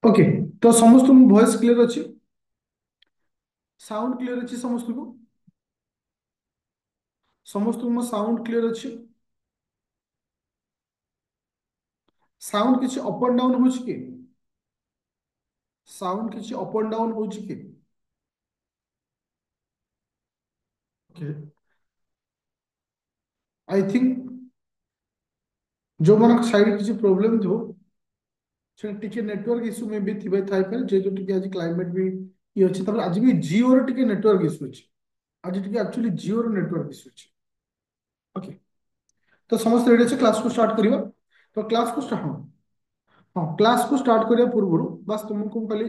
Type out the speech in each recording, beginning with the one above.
Okay. तो समस्त voice clear अच्छी। साउंड क्लियर अच्छी समस्त को। समस्त मो साउंड क्लियर अच्छी। साउंड किसी अप एंड डाउन हो कि साउंड किसी अप एंड डाउन हो कि ओके। आई थिंक जो मन साइड किसी प्रोब्लेम थो से टिके नेटवर्क इशू में भी थिबे थाई पर जेतु टिके आज क्लाइमेट भी ये अछि तब आज भी जियो रो टिके नेटवर्क इशू अछि। आज टिके एक्चुअली जियो रो नेटवर्क इशू अछि। ओके। तो समस्त रेडी अछि क्लास को स्टार्ट करिवा। तो क्लास को स्टार्ट हां क्लास को स्टार्ट करिया पूर्व बस तुमको खाली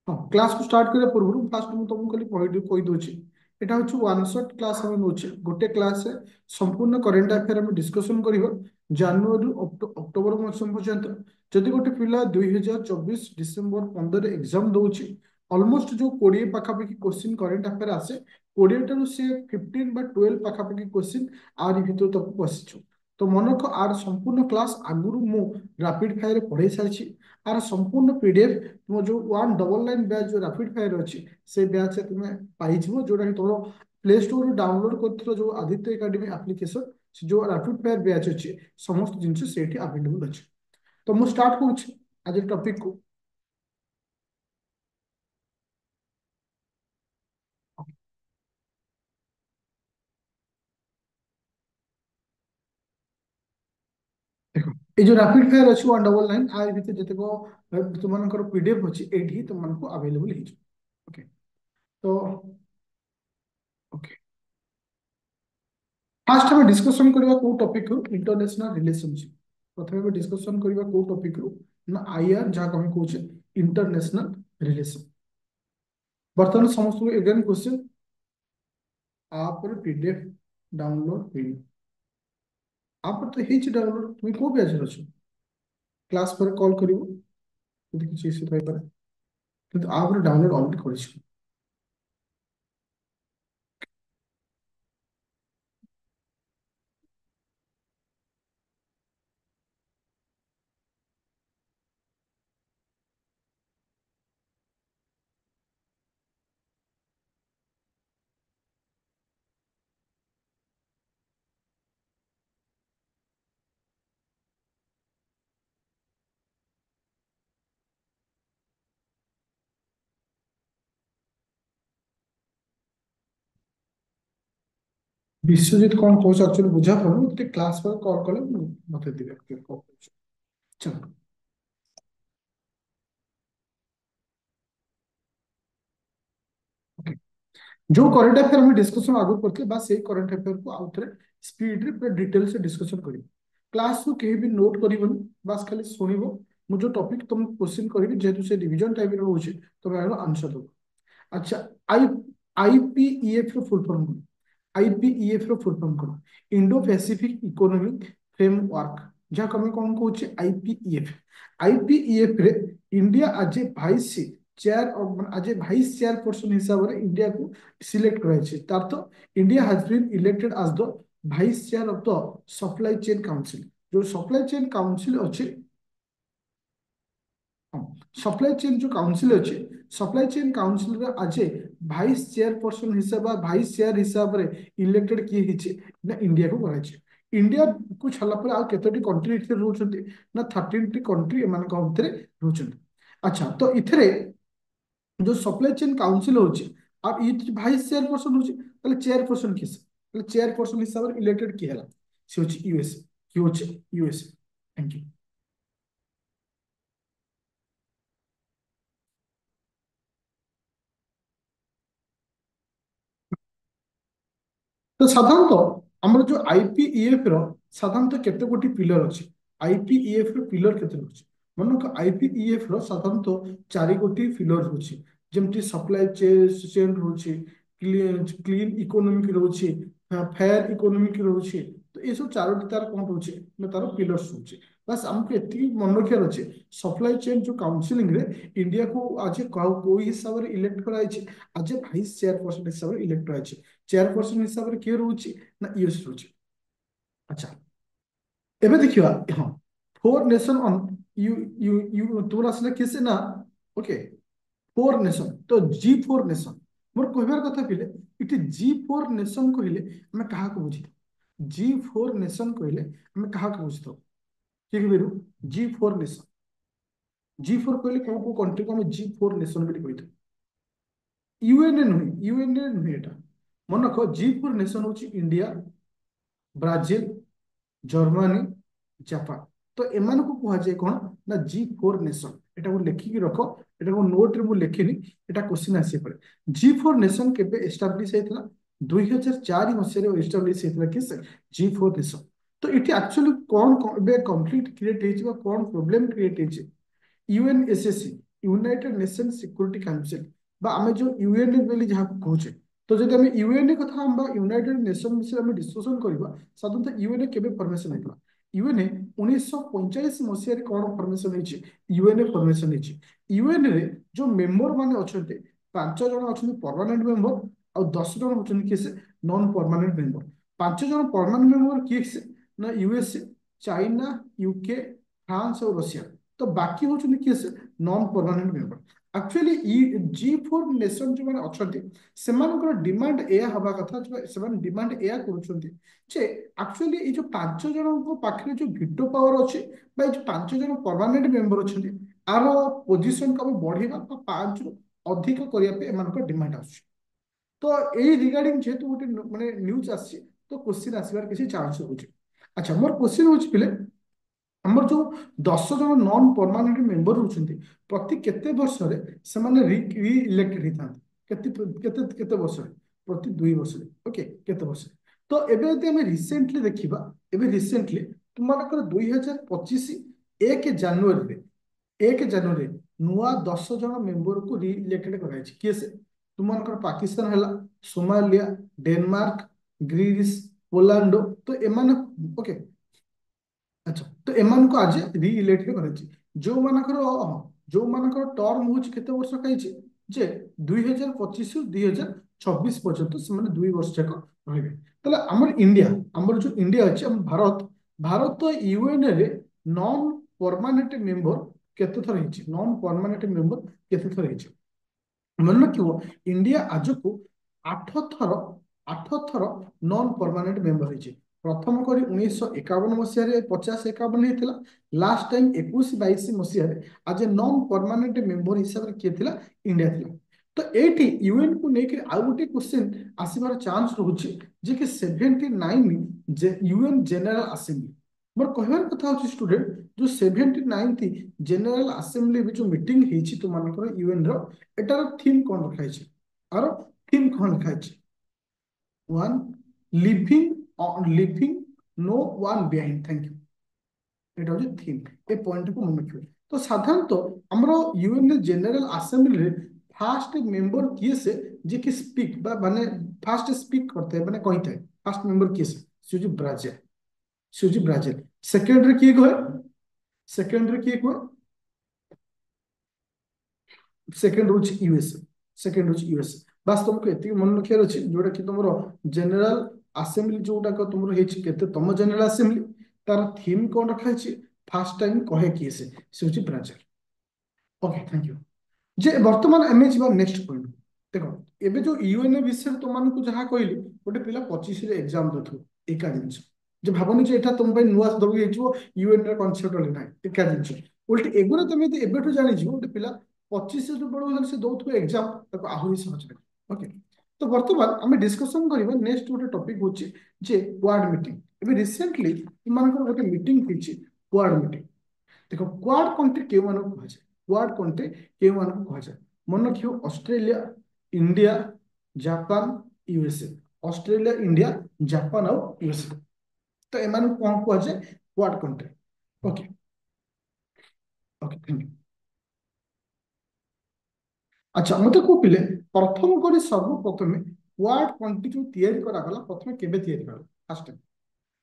हाँ क्लास को स्टार्ट करिया पूर्व फास्ट मैं तुमको खाली कहि दोछि एटा होछि वन शॉट क्लास हम नोछि गोटे क्लास रे संपूर्ण करंट अफेयर हम डिस्कशन करिवो जनवरी अक्टोबर मास पर्यंत जदि गोटे पिला 2024 डिसेंबर 15 एग्जाम दउछि ऑलमोस्ट जो 20 पाखापाखि क्वेश्चन करंट अफेयर आसे 20 टाରୁ से 15 बा 12 पाखापाखि क्वेश्चन आर भितर तक पसिछु। तो मनक आर संपूर्ण क्लास आगुरु मु रैपिड फायर पढ़ाई सारिछि। आर संपूर्ण पीडीएफ तुम जो 199 बैच जो रैपिड फायर अच्छी से बैच से तुम्हें पाइजिवो जोटा कि तुम प्ले स्टोर डाउनलोड कर जो आदित्य एकेडमी एप्लीकेशन जो रैपिड फायर बैच अच्छी समस्त जिनस से अवेलेबल अच्छे। तो मुझे स्टार्ट करुच्ची आज टॉपिक को। देखो ये जो रैपिड फायर अच्छी 199 आ भितर जितक तुम पीडीएफ अच्छी ये तुमको अवेलेबल हो। ओके। तो ओके फास्ट हम डिस्कशन करबा को टॉपिक रो इंटरनेशनल रिलेशनशिप। प्रथमे हम डिस्कशन करबा को टॉपिक रो ना आईआर जहा हम कहूचे इंटरनेशनल रिलेशन। वर्तमान समस्त को एगेन क्वेश्चन आप पीडीएफ डाउनलोड करी आप तो हेच डाउनलोड तुम को बैच रछ क्लास पर कॉल करिवो यदि किसी इश्यू थाई पारे किंतु आप डाउनलोड ऑलरेडी करिछ। विश्वजीत कौन कहूछ एक्चुअली बुझा पड़ो ते क्लास पर कॉल कले मते दिबे के कहूछ। चलो ओके। जो करंट अफेयर हम डिस्कशन आगु करते बस यही करंट अफेयर को आउ थे स्पीड रे पूरा डिटेल से डिस्कशन करी क्लास को कहीं भी नोट करबनी बस खाली सुनिबो मु जो टॉपिक तुम क्वेश्चन करी जेतु से रिवीजन टाइप रे होचे तबे आंसर दो। अच्छा आई आईपीईएफ रो फुल फॉर्म कौन आईपीईएफ रो फुल फॉर्म कौन इंडो पैसिफिक इकोनॉमिक फ्रेमवर्क जहाँ कमें कौन कहूँ आईपीईएफ। आईपीईएफ रे इंडिया आज ए भाइस चेयर आज ए भाइस चेयर पर्सन हिसाब से इंडिया को सिलेक्ट कराई तार तो India has been elected as the vice chair of the supply chain council. जो सप्लाई चेन काउंसिल अच्छे सप्लाई चेन जो काउंसिल अच्छे सप्लाई चेन काउंसिल रे आज भाइस चेयर पर्सन हिसाब भाइस चेयर हिसाब रे इलेक्टेड किए हिचे ना इंडिया को कराई। इंडिया को छाला पर आ केतोटी कंट्री इथे रहउछन्ती ना 13 टी कंट्री एमान को भितरे रहउछन्ती। अच्छा तो इथरे जो सप्लाई चेन काउंसिल होची अब ये भाइस चेयर पर्सन होची ताले चेयर पर्सन किस ताले चेयर पर्सन हिसाब रे इलेक्टेड की हला से होची यूएस की होची यूएस। Thank you. तो साधारणतः आमर जो आईपीईएफ रो साधारणतः केते गोटी पिलर अछि आईपीईएफ रो पिलर केते अछि मनक आईपीईएफ रो साधारणतः चारि गोटी पिलर होछि जेमति सप्लाई चेन रहउछि क्लीन इकोनॉमिक रहउछि फेयर इकोनॉमिक रहउछि। तो ये सब चारोटी तार कोन रहउछि ना तार पिलर्स रहउछि। बस हमको एति मन रखियार अछि सप्लाई चेन जो काउंसिलिंग रे इंडिया को आज कोई हिसाब रे इलेक्ट कराइछि आज भाइस चेयर पर्सन हिसाब रे इलेक्ट कराइछि। चेयरपर्सन हिसाब से किए रोचे ना यूएस रोचे। अच्छा एबे देखिवा हाँ फोर नेशन यू यू यू तुमर आसला किसे ना ओके फोर नेशन तो G4 नेशन मोर कहबार कथा पिले इटी G4 नेशन कहले हमें कहा को बुझी G4 नेशन कहले हमें कहा को बुझी ठीक है G4 नेशन G4 कहले को कंट्री को हमें G4 नेशन बोली कहथो यूएनए नुहे एटा मन रख G4 नेशन होची इंडिया ब्राजिल जर्मनी जापान तो एमान को कहा जाए कौन ना G4 नेशन एटा को लेखिकी रख एटा को नोट रे मु लेखिनी एटा क्वेश्चन आसी पड़े G4 नेशन केबे एस्टाब्लिश हेतला 2004 मसिया रे एस्टाब्लिश हेतला किस G4 नेशन तो इटी एक्चुअली कौन बे कंप्लीट क्रिएट हेछि कौन प्रॉब्लम क्रिएट हेछि UNSC United Nation Security Council बा आमे जो यूएनए बोली जहा कहूचे तो जदि आमे यूएनए कथा हम यूनाइटेड नेशन विषय आमे डिस्कशन करबा साधारणतः यूएनए केबे फॉर्मेशन हेतला यूएनए 1945 मसिया रे कोन फॉर्मेशन हेछि यूएनए फॉर्मेशन हेछि यूएनए रे जो मेंबर माने अछंते 5 जण अछंती परमानेंट मेंबर और 10 जण अछंती किसे नॉन परमानेंट मेंबर 5 जण परमानेंट मेंबर किसे ना यूएसए चाइना यूके फ्रांस और रशिया तो बाकी होचुनी किसे non permanent member actually G4 nation जो माने अछंती सेमानकर डिमांड एया हबा कथा जो सेमान डिमांड एया करूछंती जे एक्चुअली ए जो 5 जण को पाखरे जो वीटो पावर अछि बा जो 5 जण परमानेंट मेंबर अछंती आरो पोजीशन को बढ़ेबा बा 5 रु अधिक करिया पे एमानकर डिमांड आछि तो ए रिगार्डिंग जेतु गोटे माने न्यूज आछि तो क्वेश्चन आसीबार किसी चांस होछि अच्छा मोर क्वेश्चन होछि पिले हमर जो 10 जण नॉन परमानेंट मेंबर होचंती प्रति केते वर्ष रे सेमाने री इलेक्टेड हितांती केते केते केते वर्ष रे प्रति 2 वर्ष रे ओके केते वर्ष रे तो एबे यदि हम रिसेंटली देखिबा एबे रिसेंटली तुमनकर 2025 1 जनवरी रे 1 जनवरी नुआ 10 जण मेंबर को री इलेक्टेड कराइछि किए से तुमनकर पाकिस्तान हला सोमालिया डेनमार्क ग्रीस पोलैंड तो एमान ओके अच्छा तो एमान को आज री इलेक्ट कराइछि जो मानकर जो मानकर टर्म होछि केते वर्ष कहैछि जे 2025 रु 2026 पर्यंत से माने 2 वर्ष तक रहबे तले हमर जो इंडिया अछि हम भारत तो यूएन रे नॉन परमानेंट मेंबर केते थर हेछि नॉन परमानेंट मेंबर केते थर हेछि मन रखिबो इंडिया आज को 8 थर 8 थर नॉन परमानेंट मेंबर हेछि प्रथम करी 1951 मसिया रे 50 51 हेतिला लास्ट टाइम 21 22 मसिया रे आज नॉन परमानेंट मेंबर हिसाब रे के थिला इंडिया थिला तो एटी यूएन को नेके आ गोटे क्वेश्चन आसीबार चांस रहउछि जे कि 79 जे यूएन जनरल असेंबली मोर कहबार कथा होछि स्टूडेंट जो 79th जनरल असेंबली भी जो मीटिंग हेछि तो मानकर यूएन रो एटार थीम कोन रखाइ छै आरो थीम कोन रखाइ छै one leaving no one behind thank you এটা হচ্ছে থিম এই পয়েন্টটাকে মনে রাখবে তো সাধারণত আমরা ইউএন জেনারেল असेंबली रे फास्ट मेंबर किए से जे कि स्पीक बा माने फास्ट स्पीक करते हैं माने कहते हैं फास्ट मेंबर किए से ब्राजील सेकंड रे किए कहे सेकंड रे किए कहे सेकंड होची यूएसए सेकंड होची यूएसए बास तुमको एति मन रखियार अछि जोटा कि तुमरो जनरल असेंबली जोटा को तुमरो हेछि केते तुम जनरल असेंबली तार थीम कोन रखा छै फर्स्ट टाइम कहे किए से होची ब्राजील ओके थैंक यू जे वर्तमान एमए जीवा नेक्स्ट पॉइंट देखो एबे जो यूएनए विषय तुम को जहा कहली गोटे पिला 25 रे एग्जाम दथु एका जिंस जे भाबनी जे एटा तुम पे नुआ दबि हेछो यूएन रे कांसेप्ट ले नाही एका जिंस उल्टी एगुरा तुम यदि एबेठु जानि जीवो गोटे पिला 25 से जो बड़ो से दौथु एग्जाम ताको आहुरी सहज लागे ओके तो वर्तमान आमे डिस्कशन करिबा नेक्स्ट गोटे टॉपिक होची जे क्वाड मीटिंग एबे रिसेंटली इमानकर गोटे मीटिंग होची क्वाड मीटिंग देखो क्वाड कंट्री के मानको कहा जाय क्वाड कंट्री के मानको कहा जाय मन रखियो Australia India Japan USA Australia India Japan और यूएसए तो एमान कोन कहा जाय quad country okay okay thank you अच्छा मते को पिले प्रथम करी सर्वप्रथमे क्वाड कंट्री जो तयारी करा गला प्रथमे केबे तयारी करा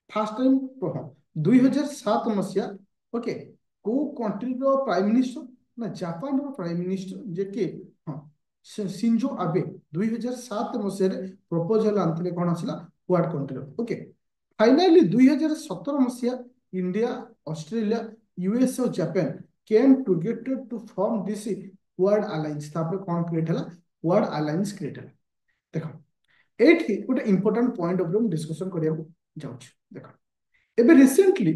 फर्स्ट टाइम प्रभाव 2007 मसिया ओके को कंट्री रो प्राइम मिनिस्टर ना जापान रो प्राइम मिनिस्टर जे के हां शिंजो आबे 2007 मसिया रे प्रपोजल आंतरे कोन आसिला क्वाड कंट्री ओके फाइनली 2017 मसिया इंडिया ऑस्ट्रेलिया यूएस और Japan came together to form this quad alliance तापर कौन क्रिएट हला क्वाड अलायंस क्रिएट हला देखो एठी गोटे इंपोर्टेंट पॉइंट ऑफ डिस्कशन करिया जाउछ देखो एबे रिसेंटली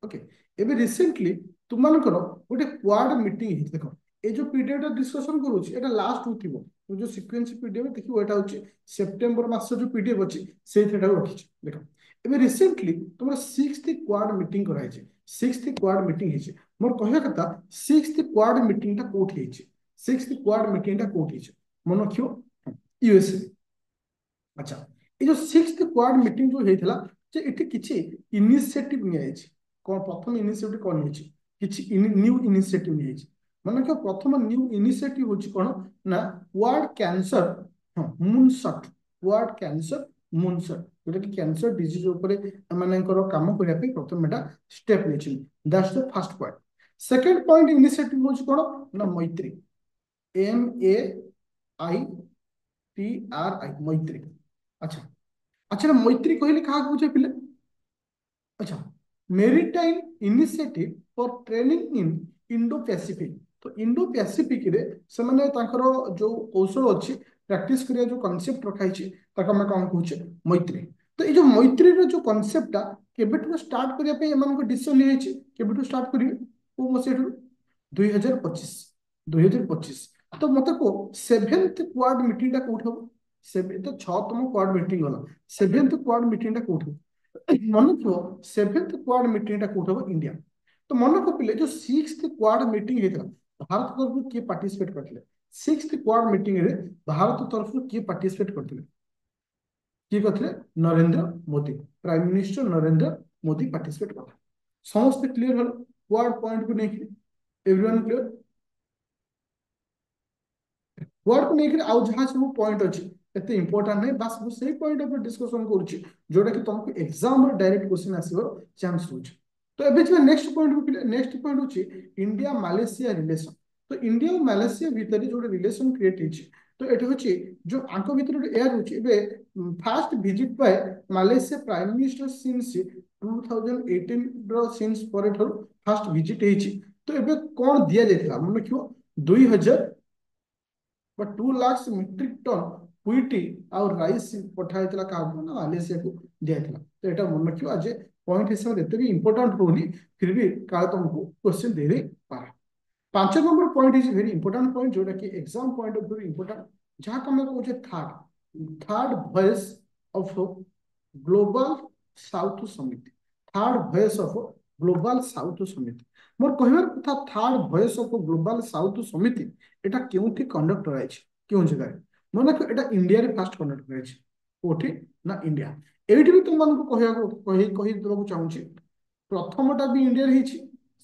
ओके एबे रिसेंटली तुमनकर गोटे क्वाड मीटिंग हि देखो ए जो पीडीएफ डिस्कशन करूची एटा लास्ट होतिबो तो जो सीक्वेंस पीडीएफ देखिबो एटा होची सितंबर मास जो पीडीएफ अछि सेथेटा रखिछ देखो एबे रिसेंटली तुमर 6th क्वाड मीटिंग कराइछ 6th क्वाड मीटिंग हिछ मोर कहया कथा 6th क्वाड मीटिंग ता कोठी हिछ 6th क्वाड मीटिंग ता कोठी हिछ मन रखियो यूएसए अच्छा ये जो 6th क्वाड मीटिंग जो हेतला जे एठी किछि इनिशिएटिव नि आइछ कोन प्रथम इनिशिएटिव कोन हिछ किछि न्यू इनिशिएटिव नि आइछ माने कि प्रथम न्यू इनिशिएटिव होछि कोन ना quad cancer moon shot quad cancer moon shot जोटा कि कैंसर डिजीज ऊपर एमानकर काम करिया पे प्रथम एटा स्टेप नेछि that's the first point second point initiative होछि कोन ना मैत्री MAITRI मैत्री अच्छा अच्छा मैत्री कहले कहा बुझे पिले अच्छा maritime initiative for training in Indo Pacific तो इंडो पैसिफिक रे सेमाने तांकर जो कौशल अछि प्रैक्टिस करिया जो कांसेप्ट रखाई छी ताका हम कोन कहूचे मैत्री तो ये जो मैत्री रे जो कांसेप्ट केबेटू स्टार्ट करिया पे एमान को डिसीजन लिया छी केबेटू स्टार्ट करिवे ओ मसेटू 2025 2025 तो मते को 7th क्वाड मीटिंग टा कोठ हो सेवन तो 6तम क्वाड मीटिंग होला 7th क्वाड मीटिंग टा कोठ मन रखियो 7th क्वाड मीटिंग टा कोठ हो इंडिया तो मन को पिले जो 6th क्वाड मीटिंग हेतला भारत तरफ किए पार्टिसिपेट करथिले 6th क्वाड मीटिंग रे भारत तरफ किए पार्टिसिपेट करथिले किए करथिले Narendra Modi prime minister Narendra Modi participate करथिले समस्त क्लियर हल क्वाड पॉइंट को नहीं एवरीवन क्लियर वर्ड को लेकर आउ जहाँ सब पॉइंट अच्छी एते इंपोर्टेंट नहीं बस वो सही पॉइंट ऊपर डिस्कशन करूची जोटा कि तुमको एग्जाम रे डायरेक्ट क्वेश्चन आसीबो चांस होची तो एबे जे नेक्स्ट पॉइंट को नेक्स्ट पॉइंट होची इंडिया मालयेशिया रिलेशन तो इंडिया और मालयेशिया भीतर जो रिलेशन क्रिएट होची तो एटा होची जो आंको भीतर एयर होची एबे first visit by Malaysia prime minister since 2018 रो सिंस पर फास्ट विजिट हेची तो एबे कोन दिया जायतिला मन रखियो 2000 2 लाख मेट्रिक टन हुईटी और राइस पठाई क्या ना मालयेशिया को दिया तो यहाँ मन रखियो आज पॉइंट हिसाब से भी इंपोर्टेंट होनी फिर भी काले तुमको क्वेश्चन दे दे पारे 5 number point is very important point जोटा कि exam point of view important जहाँ कम कहे third third voice of global south समिति third voice of global south समिति मोर कहबार कथा third voice of global south समिति एटा केउठी कंडक्ट कराइछ केउ जगह मन को एटा इंडिया रे फास्ट कंडक्ट कराइछ कोठी ना इंडिया एठी भी तुम मानको कहया को कहि देबा को चाहूची प्रथमटा भी इंडिया रे हिची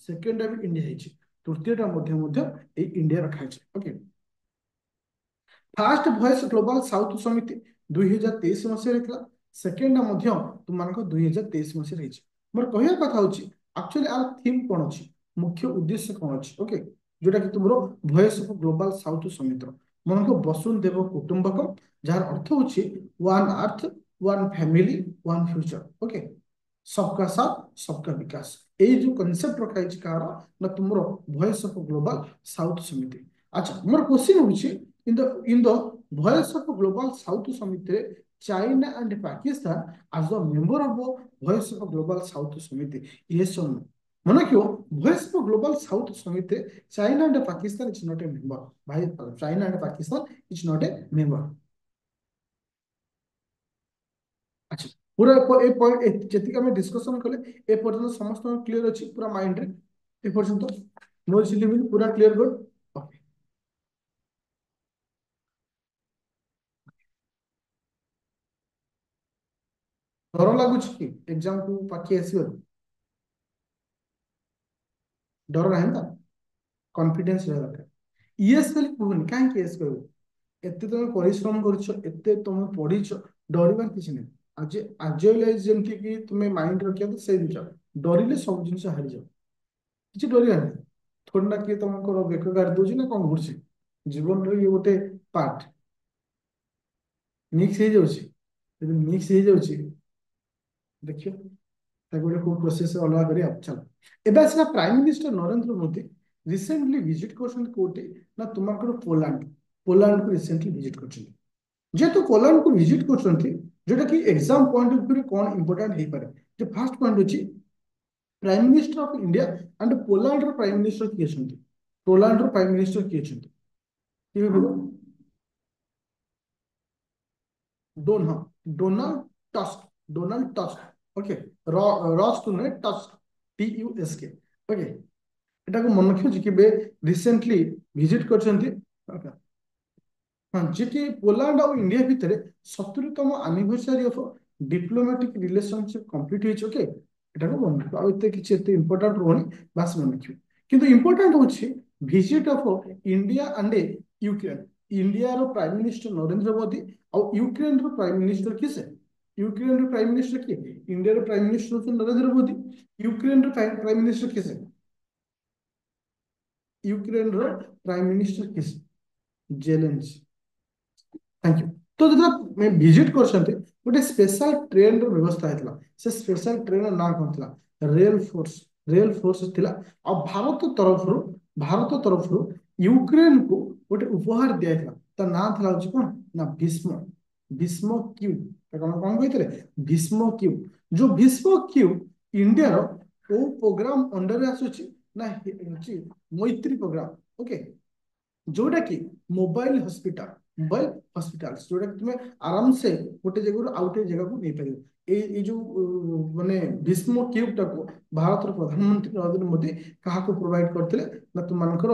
सेकंडटा भी इंडिया हिची तृतीयटा मध्य मध्य ए इंडिया रखा है okay fast voice global south समिति 2023 मसीह रखला सेकेंड मध्य तुम मानको 2023 मसीह रहिछि मोर कहया कथा होछि एक्चुअली आर थीम कोन अछि मुख्य उद्देश्य कोन अछि ओके जोटा कि तुमरो वॉइस ऑफ ग्लोबल साउथ समिति मानको वसुंधैव कुटुंबकम जार अर्थ होछि one earth one family one future okay सबका साथ सबका विकास ये जो कॉन्सेप्ट रखा है कार ना तुमरो वॉइस ऑफ ग्लोबल साउथ समिति अच्छा मोर क्वेश्चन होछि in the voice of global south समिति China and Pakistan as a member of voice of global south समिति yes or no माने क्यों voice of global south समिति China and Pakistan is not a member भाई China and Pakistan is not a member अच्छा पूरा ए point जति हम discussion कले ए पर्यंत समस्त क्लियर अछि पूरा माइंड रे ए पर्यंत नो सिलिमिन पूरा क्लियर गुड ओके डर लागुच कि एग्जाम को पाखी आसीबो डर रहे ना कॉन्फिडेंस रहे दरकार यस खाली कहूनी काहे केस करबो एते तुम परिश्रम करछ एते तुम पढ़िछ डरिबार किछि नै आज आज जेमति कि तुम माइंड रखिया तो से दिन डरिले सब जिनिस हारि जाओ किछि डरिया नै थोड़ा ना कि तुमको बेक गाड़ दोछि ना कोन घुरछि जीवन रे ये गोटे पार्ट मिक्स हो जाउछि मिक्स हो जाउछि देखियो ତାକୁ ଗୋଟେ କୋଉ ପ୍ରୋସେସ ଅଲଗା କରିବା ଚାଲ। ଏବେ ଆସିଲା prime minister Narendra Modi recently visit କରୁଛନ୍ତି କୋଉଠି ନା ତୁମଙ୍କର ପୋଲାଣ୍ଡ। ପୋଲାଣ୍ଡକୁ ରିସେଣ୍ଟଲି ଭିଜିଟ କରିଛନ୍ତି। ଯେହେତୁ ପୋଲାଣ୍ଡକୁ ଭିଜିଟ କରୁଛନ୍ତି ଯୋଉଟା କି ଏକ୍ସାମ ପଏଣ୍ଟ ଅଫ ଭ୍ୟୁରେ କଣ ଇମ୍ପୋର୍ଟାଣ୍ଟ ହେଇପାରେ, ଯେ ଫାର୍ଷ୍ଟ ପଏଣ୍ଟ ଅଛି prime minister of India and ପୋଲାଣ୍ଡର ପ୍ରାଇମ ମିନିଷ୍ଟର କିଏ ଅଛନ୍ତି? ପୋଲାଣ୍ଡର ପ୍ରାଇମ ମିନିଷ୍ଟର କିଏ ଅଛନ୍ତି? କିଏ କହିବ? ହଁ, Donald Tusk. Donald Tusk okay. Rusk ନୁହେଁ, ଟସ୍କ, TUSK ଓକେ। ଏଟାକୁ ମନେ ରଖିଛି କେବେ ରିସେଣ୍ଟଲି ଭିଜିଟ କରିଛନ୍ତି। Okay। ହଁ, ଯିଏକି ପୋଲାଣ୍ଡ ଆଉ ଇଣ୍ଡିଆ ଭିତରେ 70ତମ anniversary of diplomatic relationship complete ହେଇଛି। ଓକେ, ଏଟାକୁ ମନେ ରଖିବ। ଆଉ ଏତେ କିଛି ଏତେ ଇମ୍ପୋର୍ଟାଣ୍ଟ ରହୁନି, ବାସ୍ ମନେ ରଖିବ। କିନ୍ତୁ ଇମ୍ପୋର୍ଟାଣ୍ଟ ହଉଛି visit of India and Ukraine. ଇଣ୍ଡିଆର ପ୍ରାଇମ ମିନିଷ୍ଟର ନରେନ୍ଦ୍ର ମୋଦି ଆଉ ୟୁକ୍ରେନର ପ୍ରାଇମ ମିନିଷ୍ଟର କିଏ ସେ? ୟୁକ୍ରେନର ପ୍ରାଇମ ମିନିଷ୍ଟର କିଏ? ଇଣ୍ଡିଆର ପ୍ରାଇମ ମିନିଷ୍ଟର ହଉଛନ୍ତି ନରେନ୍ଦ୍ର ମୋଦି। ୟୁକ୍ରେନର ପ୍ରାଇମ ମିନିଷ୍ଟର କିଏ ସେ? ୟୁକ୍ରେନର ପ୍ରାଇମ ମିନିଷ୍ଟର କିଏ ସେ? ଜେଲେନ୍ସ। Thank you. तो ଯେତେବେଳେ ଭିଜିଟ କରିଛନ୍ତି ଗୋଟେ ସ୍ପେଶାଲ ଟ୍ରେନର ବ୍ୟବସ୍ଥା ହେଇଥିଲା। ସେ ସ୍ପେଶାଲ ଟ୍ରେନର ନାଁ କଣ ଥିଲା? Rail force. ରେଲ ଫୋର୍ସ ଥିଲା। ଆଉ ଭାରତ ତରଫରୁ ୟୁକ୍ରେନକୁ ଗୋଟେ ଉପହାର ଦିଆଯାଇଥିଲା। ତା ନାଁ ଥିଲା ହଉଛି କଣ ନା ଭୀଷ୍ମ। ଭୀଷ୍ମ କ୍ୟୁ। କଣ କଣ କହିଥିଲେ? ଭୀଷ୍ମ କ୍ୟୁ। ଯୋଉ ଭୀଷ୍ମ କ୍ୟୁ ଇଣ୍ଡିଆର କୋଉ ପ୍ରୋଗ୍ରାମ ଅଣ୍ଡରରେ ଆସୁଛି ନା ହଉଛି ମୈତ୍ରୀ ପ୍ରୋଗ୍ରାମ। ଓକେ, जोटा कि मोबाइल हॉस्पिटल जोटा कि तुम्हें आराम से गोटे जगह आउ गोटे जगह को नहीं पार। जो माने भीष्म क्यूब टाको भारत प्रधानमंत्री नरेंद्र मोदी क्या प्रोवाइड करते ना तुमकर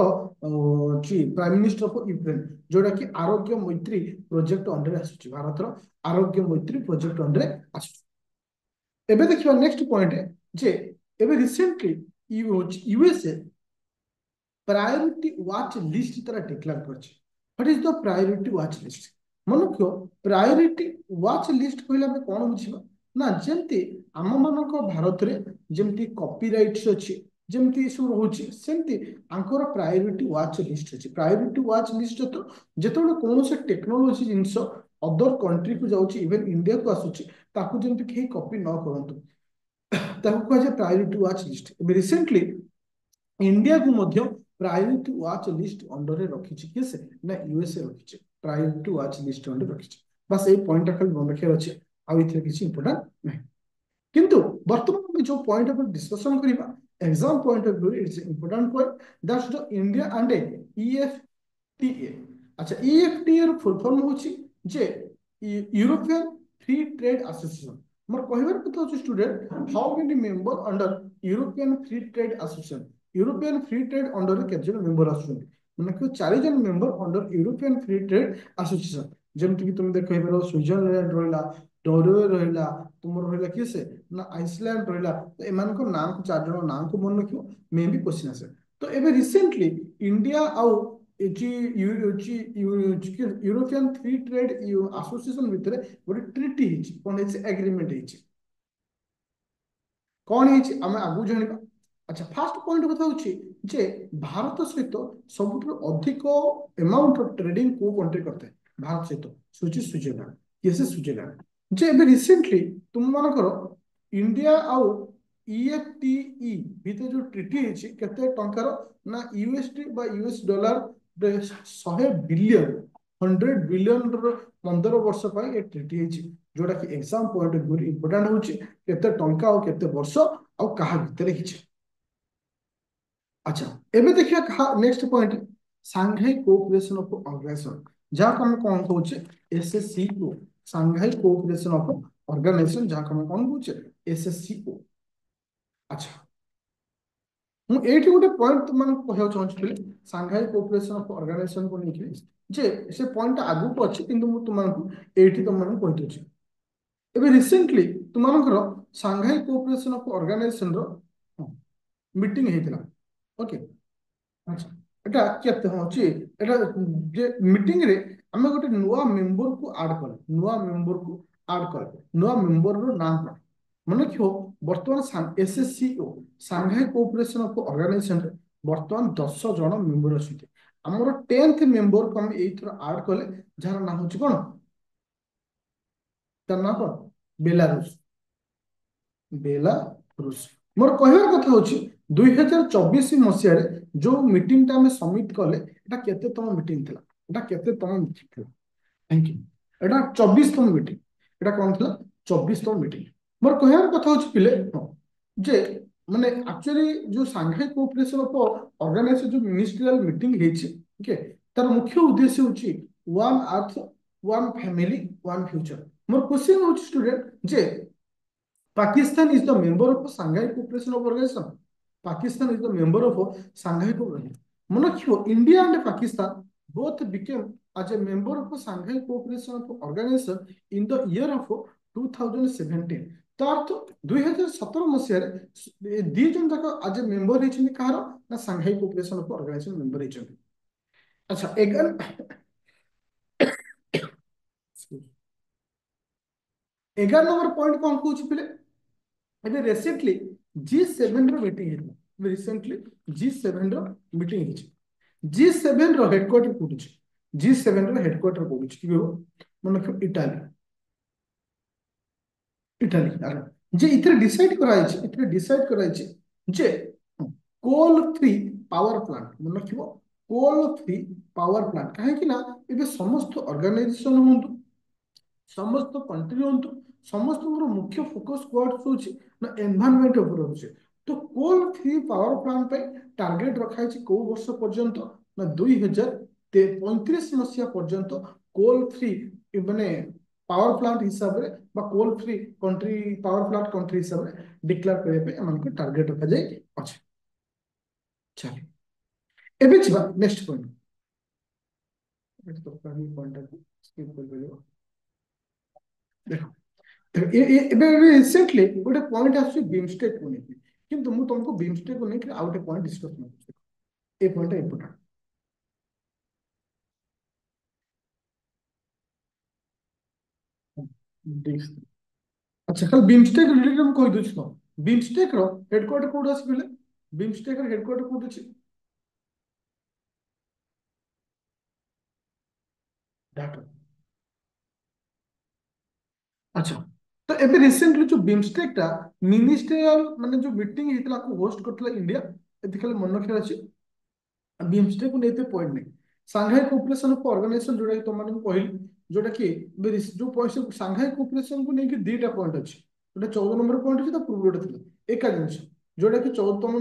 प्राइम मिनिस्टर ऑफ यूक्रेन, जोटा कि आरोग्य मैत्री प्रोजेक्ट अंडर आसुची। भारत आरोग्य मैत्री प्रोजेक्ट अंडर आसुची। एबे देखिबा नेक्स्ट पॉइंट है जे एबे recently USA priority watch list तारा डिक्लेयर करछि। What is the priority watch list? मन रखियो, प्रायोरिटी वाच लिस्ट कहले हम कोन बुझिबा ना जेमती आम मानक भारत रे जेमती कॉपीराइट्स अछि, जेमती सब रहउछि, सेमती आंकर प्रायोरिटी वाच लिस्ट अछि। प्रायोरिटी वाच लिस्ट तो जेतोले कोन से टेक्नोलॉजी जिंस अदर कंट्री को जाउछि, इवन इंडिया को आसुछि, ताकू जेमती केही कॉपी न करंतु, ताकू कह जे priority watch list. Recently India को मध्य प्रायोरिटी वाच लिस्ट अंडर रखी किए से ना यूएसए रखी प्रायोरिटी वाच लिस्ट अंडर रखी। बस ये पॉइंट खाली मन रखा अच्छे, आउ ये किसी इंपोर्टाट नहीं। किंतु वर्तमान जो पॉइंट ऑफ डिस्कशन करबा exam point of view, it's important point that's the India and EFTA. अच्छा, ईएफटीए ର फुल फॉर्म होची जे यूरोपियन फ्री ट्रेड एसोसिएशन। मोर कहबार कथा होची student, how many member under European free trade association? European free trade under केते जन मेंबर आछुन? माने कि 4 जन member under European free trade association. जेमति कि तुम देख कहबार स्विट्जरलैंड रहला, नॉर्वे रहला, तुमर रहला किसे ना आइसलैंड रहला। तो एमान को नाम को 4 जन नाम को मन रखियो, मे भी क्वेश्चन आसे। तो एबे रिसेंटली इंडिया आउ यूरोपियन फ्री ट्रेड एसोसिएशन भितर गोटे ट्रिटी हिची, कोन हिची एग्रीमेंट हिची। कौन है आम आगु जाना। अच्छा, फास्ट पॉइंट कथा होची जे भारत सहित सबुठ अधिक अमाउंट ऑफ ट्रेडिंग को कंट्री करते हैं भारत सहित? सुची स्विट्जरलैंड। ये से स्विट्जरलैंड जे एबे रिसेंटली तुम मानकर इंडिया आउ ईएफटीई भितर जो ट्रिटी है केते टंकार ना यूएसडी बा यूएस डॉलर 100 बिलियन 100 बिलियन 15 वर्ष पर ये ट्रिटी है, जोटा कि exam point of view important होची केते टंका और केते वर्ष और कहा भितर हिची। अच्छा, एबे देखिया कहा next point Shanghai cooperation of organisation, जहां को हम कौन कहूचे SCO. Shanghai cooperation of organisation जहां को हम कौन कहूचे एससीओ। अच्छा, ମୁଁ ଏଇଠି ଗୋଟେ ପଏଣ୍ଟ ତୁମମାନଙ୍କୁ କହିବାକୁ ଚାହୁଁଥିଲି ସାଂଘାଇ କୋଅପରେସନ ଅଫ ଅର୍ଗାନାଇଜେସନ କୁ ନେଇକି, ଯେ ସେ ପଏଣ୍ଟଟା ଆଗକୁ ଅଛି କିନ୍ତୁ ମୁଁ ତୁମମାନଙ୍କୁ ଏଇଠି ତୁମମାନଙ୍କୁ କହିଦେଉଛି। ଏବେ ରିସେଣ୍ଟଲି ତୁମମାନଙ୍କର ସାଂଘାଇ କୋଅପରେସନ ଅଫ ଅର୍ଗାନାଇଜେସନ ର ମିଟିଂ ହେଇଥିଲା। ଓକେ, ଆଚ୍ଛା, এটা କେତେ ହଉଛି এটা ଯେ ମିଟିଂ ରେ ଆମେ ଗୋଟେ ନୂଆ ମେମ୍ବରକୁ ଆଡ୍ କଲେ। ନୂଆ ମେମ୍ବରକୁ ଆଡ୍ କଲେ। ନୂଆ ମେମ୍ବରର ନାଁ କଣ? ମନେ ରଖିବ, ବର୍ତ୍ତମାନ ଏସଏସସିଓ ସାଂଘାଇ କୋଅପରେସନ ଅଫ ଅର୍ଗାନାଇଜେସନ ରେ ବର୍ତ୍ତମାନ 10 ଜଣ ମେମ୍ବର ଅଛନ୍ତି। ଆମର 10th ମେମ୍ବରକୁ ଆମେ ଏଇଥର ଆଡ୍ କଲେ, ଯାହାର ନାଁ ହଉଛି କଣ? ତାର ନାଁ କଣ? ବେଲାରୁଷ। ବେଲାରୁଷ। ରୁଷ। ମୋର କହିବାର କଥା ହଉଛି 2024 ମସିହାରେ ଯୋଉ ମିଟିଂଟା ଆମେ ସବମିଟ କଲେ ଏଟା କେତେତମ ମିଟିଂ ଥିଲା? ଏଟା କେତେତମ ମିଟିଂ ଥିଲା? Thank you. ଏଟା 24ତମ ମିଟିଂ। ଏଟା କଣ ଥିଲା? 24ତମ ମିଟିଂ। ମୋର କହିବାର କଥା ହଉଛି ପିଲେ ହଁ, ଯେ ମାନେ ଆକ୍ଚୁଆଲି ଯୋଉ ସାଂଘାଇ କୋଅପରେସନ ଅଫ ଅର୍ଗାନାଇଜେସନ ଯୋଉ ମିନିଷ୍ଟ୍ରିଆଲ ମିଟିଂ ହେଇଛି, ଓକେ, ତାର ମୁଖ୍ୟ ଉଦ୍ଦେଶ୍ୟ ହଉଛି one earth one family one future. ମୋର କ୍ୱେଶ୍ଚନ ହଉଛି ଷ୍ଟୁଡେଣ୍ଟ ଯେ Pakistan is the member of Shanghai Cooperation of Organization. Pakistan is the member of Shanghai Cooperation. Monarchy, India and Pakistan both became as a member of Shanghai Cooperation of Organization in the year of 2017. तो अर्थ 2017 मसीह दी जन तक आज member होइछन कहार ना Shanghai cooperation of organisation member होइछन। अच्छा एगार 11 नंबर पॉइंट कौन कहूँ पिले ଏବେ ରିସେଣ୍ଟଲି G7 ର ମିଟିଂ ହେଇଥିଲା। ରିସେଣ୍ଟଲି G7 ର ମିଟିଂ ହେଇଛି। G7 ର ହେଡକ୍ୱାର୍ଟର କୋଉଠି ଅଛି? G7 ର ହେଡକ୍ୱାର୍ଟର କୋଉଠି ଅଛି? କି ମନେ ରଖିବ ଇଟାଲୀ। ଇଟାଲୀ ଆର ଯେ ଏଥିରେ ଡିସାଇଡ୍ କରାଯାଇଛି ଯେ କୋଲ ଫ୍ରି ପାୱାର ପ୍ଲାଣ୍ଟ। ମନେ ରଖିବ କୋଲ ଫ୍ରି ପାୱାର ପ୍ଲାଣ୍ଟ। କାହିଁକି ନା ଏବେ ସମସ୍ତ ଅର୍ଗାନାଇଜେସନ ହୁଅନ୍ତୁ समस्त कंट्री हूँ समस्त मुख्य फोकस कौन रहुଛି ना एनवायरनमेंट ऊपर रहुଛି। तो कोल फ्री पावर प्लांट पे टार्गेट रखा है को वर्ष पर्यंत ना 2035 मसीहा पर्यंत कोल फ्री माने पावर प्लांट हिसाब रे बा coal free country power plant country हिसाब रे डिक्लेयर करबे पे हमन टार्गेट रखा जाय अछि। चलिए एबे छिबा नेक्स्ट पॉइंट। एत तो पहली पॉइंट को स्किप कर देलो। देखो ଏବେ ରିସେଣ୍ଟଲି ଗୋଟେ ପଏଣ୍ଟ ଆସୁଛି ବିମଷ୍ଟେକ୍ କୁ ନେଇକି, କିନ୍ତୁ ମୁଁ ତମକୁ ବିମଷ୍ଟେକ୍ କୁ ନେଇକି ଆଉ ଗୋଟେ ପଏଣ୍ଟ ଡିସ୍କସ କରୁଛି। ଏ ପଏଣ୍ଟଟା ଇମ୍ପୋର୍ଟାଣ୍ଟ। ଆଚ୍ଛା ଖାଲି ବିମଷ୍ଟେକ୍ ରିଲେଟେଡ୍ ମୁଁ କହିଦଉଛି ତ। ବିମଷ୍ଟେକ୍ ର ହେଡକ୍ୱାର୍ଟର କୋଉଠି ଅଛି କହିଲେ? ବିମଷ୍ଟେକ୍ ର ହେଡକ୍ୱାର୍ଟର କୋଉଠି ଅଛି? ଢାକା। ଆଚ୍ଛା ତ ଏବେ ରିସେଣ୍ଟଲି ଯୋଉ ବିମଷ୍ଟେକ୍ ଟା ମିନିଷ୍ଟ୍ରିଆଲ ମାନେ ଯୋଉ ମିଟିଂ ହେଇଥିଲା ହୋଷ୍ଟ କରିଥିଲା ଇଣ୍ଡିଆ, ଏଠି ଖାଲି ମନେ ରଖିବାର ଅଛି ବିମଷ୍ଟେକ୍ କୁ ନେଇତେ ପଏଣ୍ଟ ନାହିଁ। ସାଂଘାଇ କୋଅପରେସନ ଅଫ ଅର୍ଗାନାଇଜେସନ ଯୋଉଟା କି ତମମାନଙ୍କୁ କହିଲି, ଯୋଉଟା କି ଯୋଉ ପଏଣ୍ଟ ସାଂଘାଇ କୋଅପରେସନ କୁ ନେଇକି ଦିଟା ପଏଣ୍ଟ ଅଛି। ଗୋଟେ 14 ନମ୍ବର ପଏଣ୍ଟ ଅଛି, ତା ପୂର୍ବରୁ ଗୋଟେ ଥିଲା ଏକା ଜିନିଷ, ଯୋଉଟା କି 24ତମ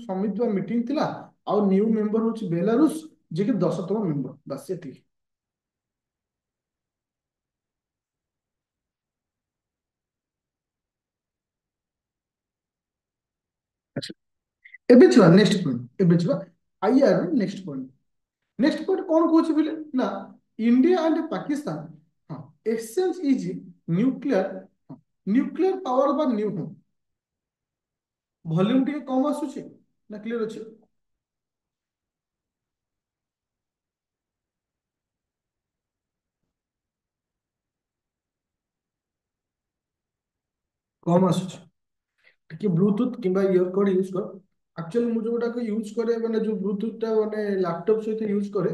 ସମିଟ ବା ମିଟିଂ ଥିଲା। ଆଉ ନ୍ୟୁ ମେମ୍ବର ହଉଛି ବେଲାରୁଷ, ଯିଏକି 10ତମ ମେମ୍ବର। ବାସ୍ ଏତିକି। ଆଚ୍ଛା ଏବେ ଯିବା ନେକ୍ସଟ ପଏଣ୍ଟ। ଏବେ ଯିବା ଆଇଆର ର ନେକ୍ସଟ ପଏଣ୍ଟ। नेक्स्ट पॉइंट कौन कौन बोले ना इंडिया एंड पाकिस्तान हाँ exchange is nuclear nuclear power बा न्यू होम वॉल्यूम टिके कम आसुची ना क्लियर अछि? कम आसुची टिके ब्लूटूथ किंबा ईयरकॉर्ड यूज कर। एक्चुअली मु जोटा को यूज करे माने जो ब्लूटूथ टा माने लैपटॉप सहित यूज करे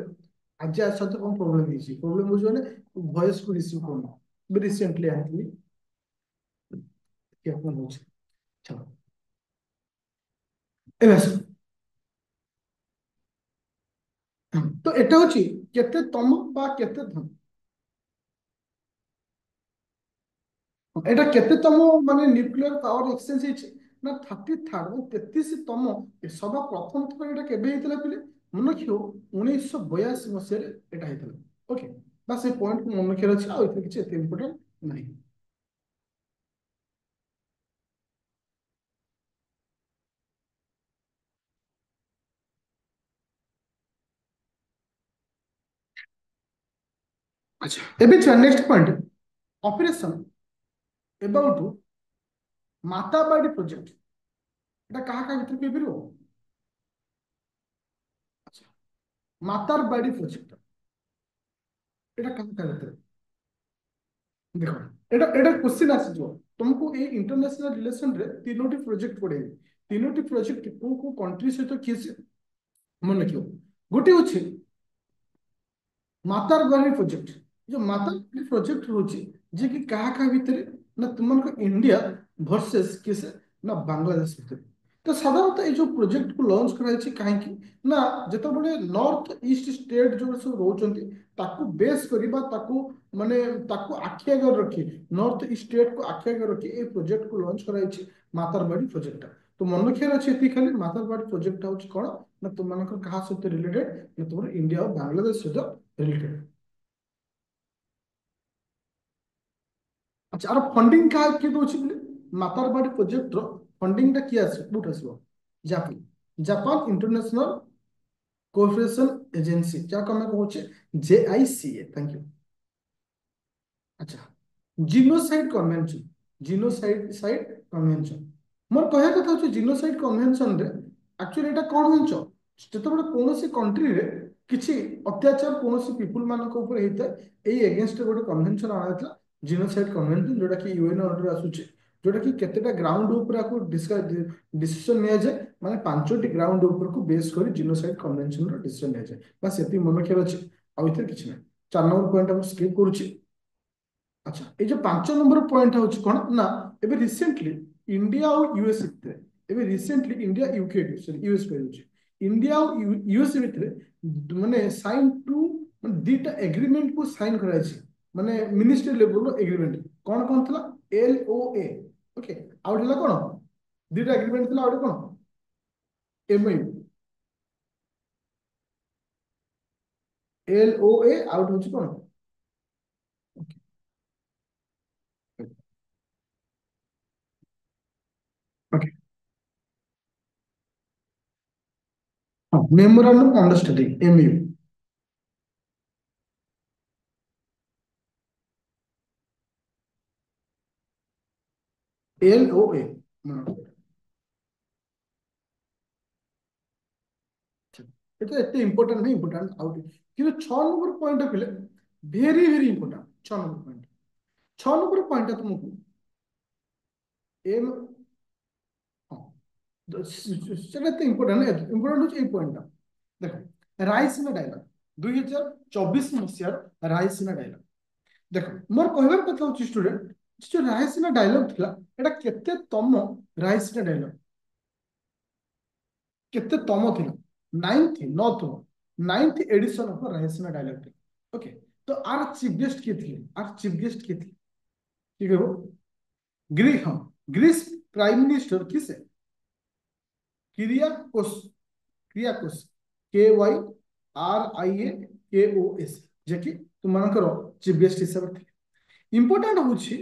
आज साथ कौन प्रॉब्लम होइछि? प्रॉब्लम होइछि माने वॉइस को रिसीव करनो रिसेंटली आइतली क्या कौन होछि। चलो एबे आस तो एटा होछि केते तम बा केते धम এটা କେତେତମ ମାନେ ନ୍ୟୁକ୍ଲିୟର ପାୱାର ଏକ୍ସଚେଞ୍ଜ ହେଇଛି ନା 33ତମ ସଭା ପ୍ରଥମ ଥର ଏଇଟା କେବେ ହେଇଥିଲା ପିଲେ ମନେ ରଖିବ 1982 ମସିହାରେ ଏଟା ହେଇଥିଲା। ଓକେ ବାସ୍ ସେ ପଏଣ୍ଟକୁ ମନେ ରଖିବାର ଅଛି, ଆଉ ଏଥିରେ କିଛି ଏତେ ଇମ୍ପୋର୍ଟାଣ୍ଟ ନାହିଁ। ଆଚ୍ଛା ଏବେ ଯିବା next point operation about Matarbari project. ଏଟା କାହା କାହା ଭିତରେ କହିପାରିବ? ଆଚ୍ଛା ମାତାର ବାଡି ପ୍ରୋଜେକ୍ଟ ଏଟା କାହା କାହା ଭିତରେ? ଦେଖ ଏଟା ଏଟା क्वेश्चन ଆସିଯିବ तुमको ये इंटरनेशनल रिलेशन रे तीनोटी प्रोजेक्ट पड़ेगी। तीनोटी प्रोजेक्ट को कंट्री सहित किए से मन रखियो। गोटे होछि मातार बाड़ी प्रोजेक्ट। जो मातार प्रोजेक्ट होछि जे कि काहा काहा भितरे ना तुमनको इंडिया वर्सेस किसे ନା ବାଂଲାଦେଶ ଭିତରେ। ତ ସାଧାରଣତଃ ଏଇ ଯୋଉ ପ୍ରୋଜେକ୍ଟ କୁ ଲଞ୍ଚ କରାଯାଇଛି କାହିଁକି ନା ଯେତେବେଳେ ନର୍ଥ ଇଷ୍ଟ ଷ୍ଟେଟ ଯୋଉ ସବୁ ରହୁଛନ୍ତି ତାକୁ ବେସ୍ କରି ବା ତାକୁ ମାନେ ତାକୁ ଆଖି ଆଗରେ ରଖି ନର୍ଥ ଇଷ୍ଟ ଷ୍ଟେଟ କୁ ଆଖି ଆଗରେ ରଖି ଏଇ ପ୍ରୋଜେକ୍ଟ କୁ ଲଞ୍ଚ କରାଯାଇଛି ମାତାରବାଡି ପ୍ରୋଜେକ୍ଟଟା। ତ ମନେ ରଖିବାର ଅଛି ଏତିକି ଖାଲି ମାତାରବାଡି ପ୍ରୋଜେକ୍ଟଟା ହଉଛି କଣ ନା ତୁମମାନଙ୍କର କାହା ସହିତ ରିଲେଟେଡ ନା ତୁମର ଇଣ୍ଡିଆ ଆଉ ବାଂଲାଦେଶ ସହିତ ରିଲେଟେଡ। ଆଚ୍ଛା ଆର ଫଣ୍ଡିଂ କାହା କିଏ ଦଉଛି ବୋଲି ମାତାରବାଡି ପ୍ରୋଜେକ୍ଟର ଫଣ୍ଡିଂଟା କିଏ ଆସିବ କୋଉଠି ଆସିବ Japan Japan international cooperation agency ଯାହାକୁ ଆମେ କହୁଛେ JICA। Thank you. अच्छा ଜିନୋସାଇड କନଭେନସନ ଜିନୋସାଇड କନଭେନସନ ମୋର କହିବା କଥା ହଉଛି ଜିନୋସାଇड କନଭେନସନରେ ଆକ୍ଚୁଆଲି ଏଇଟା କଣ ଜାଣିଛ ଯେତେବେଳେ କୌଣସି କଣ୍ଟ୍ରିରେ କିଛି ଅତ୍ୟାଚାର କୌଣସି ପିପୁଲ ମାନଙ୍କ ଉପରେ ହେଇଥାଏ ଏଇ ଏଗେନଷ୍ଟରେ ଗୋଟେ କନଭେନସନ ଅଣାଯାଇଥିଲା ଜିନୋସାଇड କନଭେନସନ ଯୋଉଟା କି ୟୁଏନ ଅଣ୍ଡରରେ ଆସୁଛି ଯୋଉଟା କି କେତେଟା ଗ୍ରାଉଣ୍ଡ ଉପରେ ଆକୁ ଡିସିସନ ନିଆଯାଏ ମାନେ 5ଟି ଗ୍ରାଉଣ୍ଡ ଉପରକୁ ବେସ୍ କରି ଜିନୋସାଇड କନଭେନସନର ଡିସିସନ ନିଆଯାଏ ବାସ୍ ଏତିକି ମନେ ରଖିବାର ଅଛି ଆଉ ଏଥିରେ କିଛି ନାହିଁ 4 ନମ୍ବର ପଏଣ୍ଟ ମୁଁ ସ୍କିପ୍ କରୁଛି। আচ্ছা এই যে 5 নম্বর পয়েন্ট হচ্ছে কোন না এবে রিসেন্টলি ইন্ডিয়া আর ইউএস ভিতরে এবে recently India UK sorry US কইছে ইন্ডিয়া আর ইউএস ভিতরে মানে সাইন টু মানে দুইটা এগ্রিমেন্ট কু সাইন করাইছে মানে মিনিস্ট্রি লেভেল এগ্রিমেন্ট কোন কোন থলা LOA ওকে আউট হলা কোন দুইটা এগ্রিমেন্ট থলা আউট কোন MOU LOA আউট হচ্ছে কোন ওকে মেমোরান্ডাম আন্ডারস্ট্যান্ডিং MOU LOA এটা এত ইম্পর্টেন্ট না ইম্পর্টেন্ট আউট কিন্তু 6 নম্বর পয়েন্টটা পেলে ভেরি ভেরি ইম্পর্টেন্ট 6 নম্বর পয়েন্ট 6 নম্বর পয়েন্টটা তোমাকে এম সেটা তো ইম্পর্টেন্ট না ইম্পর্টেন্ট হচ্ছে এই পয়েন্টটা দেখো রাইসিনা ডায়লগ 2024 রাইসিনা ডায়লগ ଦେଖ ମୋର କହିବାର କଥା ହଉଛି ଷ୍ଟୁଡେଣ୍ଟ ଯୋଉ ରାୟସିନା ଡାଇଲଗ ଥିଲା ଏଟା କେତେ ତମ ରାୟସିନା ଡାଇଲଗ କେତେ ତମ ଥିଲା 9th edition of Raisina dialogue ଥିଲା ଓକେ ତ ଆର ଚିଫ ଗେଷ୍ଟ କିଏ ଥିଲେ ଆର ଚିଫ ଗେଷ୍ଟ କିଏ ଥିଲେ କିଏ କହିବ ହଁ ଗ୍ରୀସ ପ୍ରାଇମ ମିନିଷ୍ଟର କିଏ ସେ କିରିୟାକୋସ କ୍ରିୟାକୋସ KYRIAKOS ଯେ କି ତୁମମାନଙ୍କର ଚିଫ ଗେଷ୍ଟ ହିସାବରେ ଥିଲେ ইম্পর্টান্ট হচ্ছে